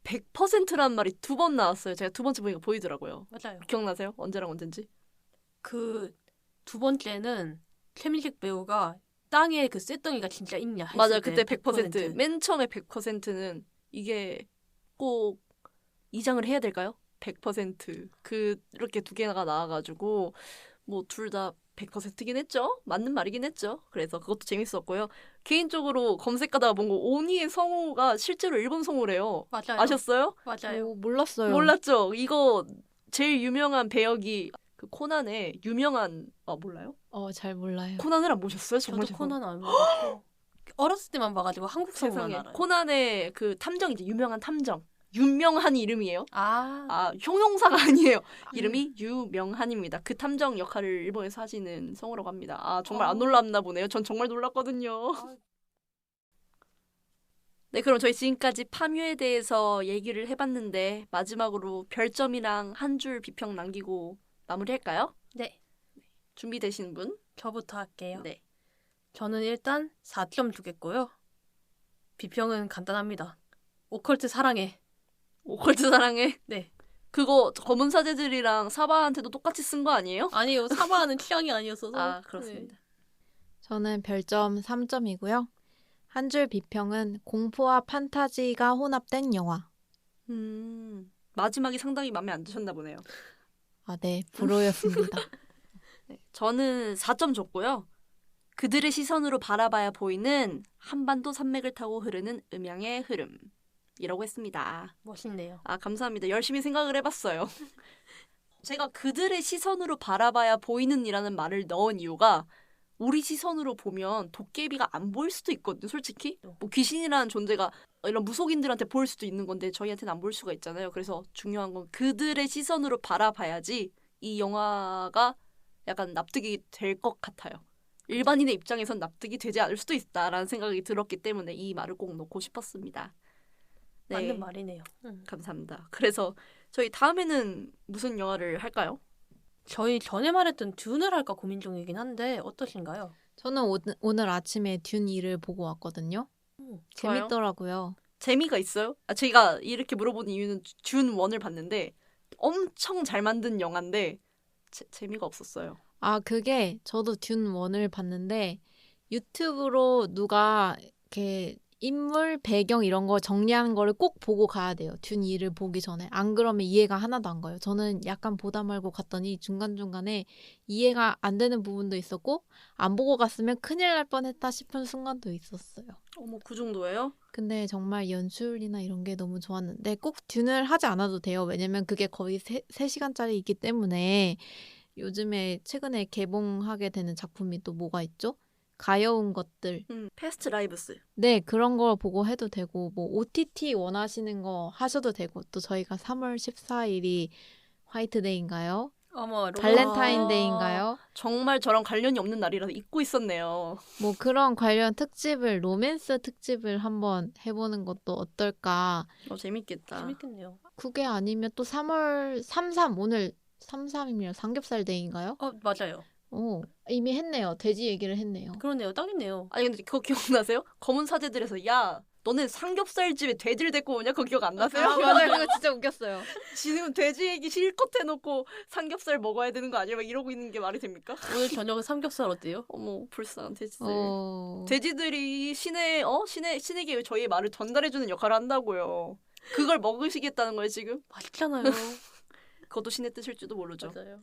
S1: 100%란 말이 2번 나왔어요. 제가 2번째 보니까 보이더라고요.
S3: 맞아요.
S1: 기억나세요? 언제랑 언젠지?
S3: 그 두 번째는 최민식 배우가 땅에 그 쇳덩이가 진짜 있냐 했을
S1: 맞아요.
S3: 때
S1: 그때 100%. 맨 처음에 100%는 이게 꼭 이장을 해야 될까요? 100%. 그렇게 두 개가 나와가지고 뭐 둘 다 100%긴 했죠. 맞는 말이긴 했죠. 그래서 그것도 재밌었고요. 개인적으로 검색하다가 본 거 오니의 성우가 실제로 일본 성우래요.
S3: 맞아요.
S1: 아셨어요?
S3: 맞아요.
S2: 오, 몰랐어요.
S1: 몰랐죠? 이거 제일 유명한 배역이 그 코난의 유명한 몰라요?
S2: 잘 몰라요.
S1: 코난을 안 보셨어요? 정말
S3: 저도 코난 안 봐가지고 어렸을 때만 봐가지고 한국 성우만
S1: 세상에
S3: 알아요.
S1: 코난의 그 탐정이죠. 유명한 탐정. 유명한 이름이에요.
S3: 아,
S1: 형용사가 아니에요. 이름이 유명한입니다. 그 탐정 역할을 일본에서 하시는 성우라고 합니다. 정말 안 놀랍나 보네요. 전 정말 놀랐거든요. 네, 그럼 저희 지금까지 파묘에 대해서 얘기를 해봤는데 마지막으로 별점이랑 한 줄 비평 남기고 마무리할까요?
S3: 네.
S1: 준비되신 분?
S3: 저부터 할게요.
S1: 네.
S3: 저는 일단 4점 주겠고요. 비평은 간단합니다. 오컬트 사랑해.
S1: 오컬트 사랑해.
S3: 네.
S1: 그거 검은 사제들이랑 사바한테도 똑같이 쓴 거 아니에요?
S3: 아니요. 사바하는 취향이 아니었어서.
S1: 그렇습니다.
S2: 저는 별점 3점이고요. 한 줄 비평은 공포와 판타지가 혼합된 영화.
S1: 마지막이 상당히 마음에 안 드셨나 보네요.
S2: 네, 불호였습니다.
S1: 네, 저는 4점 줬고요. 그들의 시선으로 바라봐야 보이는 한반도 산맥을 타고 흐르는 음양의 흐름이라고 했습니다.
S3: 멋있네요.
S1: 감사합니다. 열심히 생각을 해봤어요. 제가 그들의 시선으로 바라봐야 보이는 이라는 말을 넣은 이유가 우리 시선으로 보면 도깨비가 안 보일 수도 있거든요. 솔직히 뭐 귀신이라는 존재가 이런 무속인들한테 보일 수도 있는 건데 저희한테는 안 보일 수가 있잖아요. 그래서 중요한 건 그들의 시선으로 바라봐야지 이 영화가 약간 납득이 될 것 같아요. 일반인의 입장에선 납득이 되지 않을 수도 있다라는 생각이 들었기 때문에 이 말을 꼭 넣고 싶었습니다. 네,
S3: 맞는 말이네요.
S1: 감사합니다. 그래서 저희 다음에는 무슨 영화를 할까요?
S3: 저희 전에 말했던 듄을 할까 고민 중이긴 한데 어떠신가요?
S2: 저는 오늘 아침에 듄 2를 보고 왔거든요.
S1: 좋아요.
S2: 재밌더라고요.
S1: 재미가 있어요? 제가 이렇게 물어보는 이유는 듄 1을 봤는데 엄청 잘 만든 영화인데 재미가 없었어요.
S2: 그게 저도 듄 1을 봤는데 유튜브로 누가 이렇게 인물, 배경 이런 거 정리하는 거를 꼭 보고 가야 돼요. 듄 2를 보기 전에. 안 그러면 이해가 하나도 안 가요. 저는 약간 보다 말고 갔더니 중간중간에 이해가 안 되는 부분도 있었고 안 보고 갔으면 큰일 날 뻔했다 싶은 순간도 있었어요.
S1: 어머, 그 정도예요?
S2: 근데 정말 연출이나 이런 게 너무 좋았는데 꼭 듄을 하지 않아도 돼요. 왜냐면 그게 거의 3시간짜리이기 때문에 요즘에 최근에 개봉하게 되는 작품이 또 뭐가 있죠? 가여운 것들.
S1: 패스트 라이브스.
S2: 네, 그런 거 보고 해도 되고 뭐 OTT 원하시는 거 하셔도 되고 또 저희가 3월 14일이 화이트데이인가요?
S3: 어머,
S2: 발렌타인데이인가요?
S1: 정말 저랑 관련이 없는 날이라서 잊고 있었네요.
S2: 뭐 그런 관련 특집을 로맨스 특집을 한번 해보는 것도 어떨까?
S1: 재밌겠다.
S3: 재밌겠네요.
S2: 그게 아니면 또 3월 33 오늘 33이면 삼겹살 데이인가요?
S3: 맞아요.
S2: 이미 했네요. 돼지 얘기를 했네요.
S3: 그러네요. 딱이네요.
S1: 아니 근데 그거 기억나세요? 검은 사제들에서 야 너네 삼겹살 집에 돼지를 데리고 오냐? 그거 기억 안 나세요?
S2: 맞아요. 그거 진짜 웃겼어요.
S1: 지금 돼지 얘기 실컷 해놓고 삼겹살 먹어야 되는 거 아니야? 막 이러고 있는 게 말이 됩니까?
S3: 오늘 저녁은 삼겹살 어때요?
S1: 어머 불쌍한 돼지들.
S2: 어...
S1: 돼지들이 신에게 저희의 말을 전달해주는 역할을 한다고요. 그걸 먹으시겠다는 거예요 지금?
S3: 맛있잖아요.
S1: 그것도 신의 뜻일지도 모르죠.
S3: 맞아요.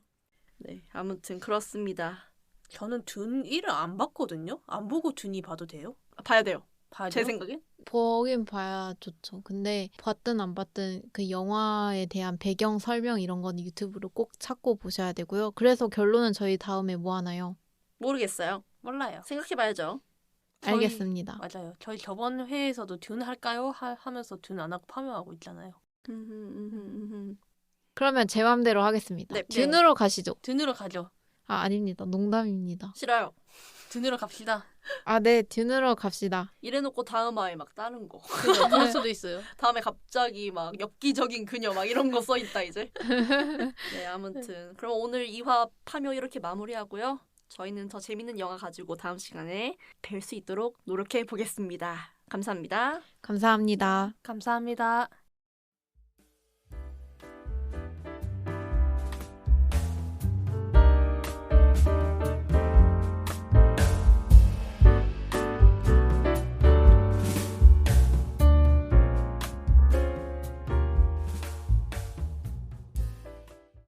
S1: 네, 아무튼 그렇습니다.
S3: 저는 듄 1을 안 봤거든요. 안 보고 듄2 봐도 돼요?
S1: 봐야 돼요.
S3: 봐야
S1: 제
S3: 돼요?
S1: 생각엔.
S2: 보긴 봐야 좋죠. 근데 봤든 안 봤든 그 영화에 대한 배경 설명 이런 거는 유튜브로 꼭 찾고 보셔야 되고요. 그래서 결론은 저희 다음에 뭐 하나요?
S1: 모르겠어요.
S3: 몰라요.
S1: 생각해봐야죠.
S3: 저희-
S2: 알겠습니다.
S3: 맞아요. 저희 저번 회에서도 듄 할까요? 하면서 듄 안 하고 파묘하고 있잖아요.
S2: 그러면 제 맘대로 하겠습니다.
S1: 네.
S2: 듄으로 가시죠.
S3: 듄으로 가죠.
S2: 아, 아닙니다. 농담입니다.
S1: 싫어요.
S3: 듄으로 갑시다.
S2: 아, 네. 듄으로 갑시다.
S1: 이래놓고 다음 화에 막 다른 거.
S3: 그럴 수도 있어요.
S1: 다음에 갑자기 막 엽기적인 그녀 막 이런 거 써있다 이제. 네, 아무튼 그럼 오늘 2화 파묘 이렇게 마무리하고요. 저희는 더 재밌는 영화 가지고 다음 시간에 뵐 수 있도록 노력해 보겠습니다. 감사합니다.
S2: 감사합니다.
S3: 감사합니다.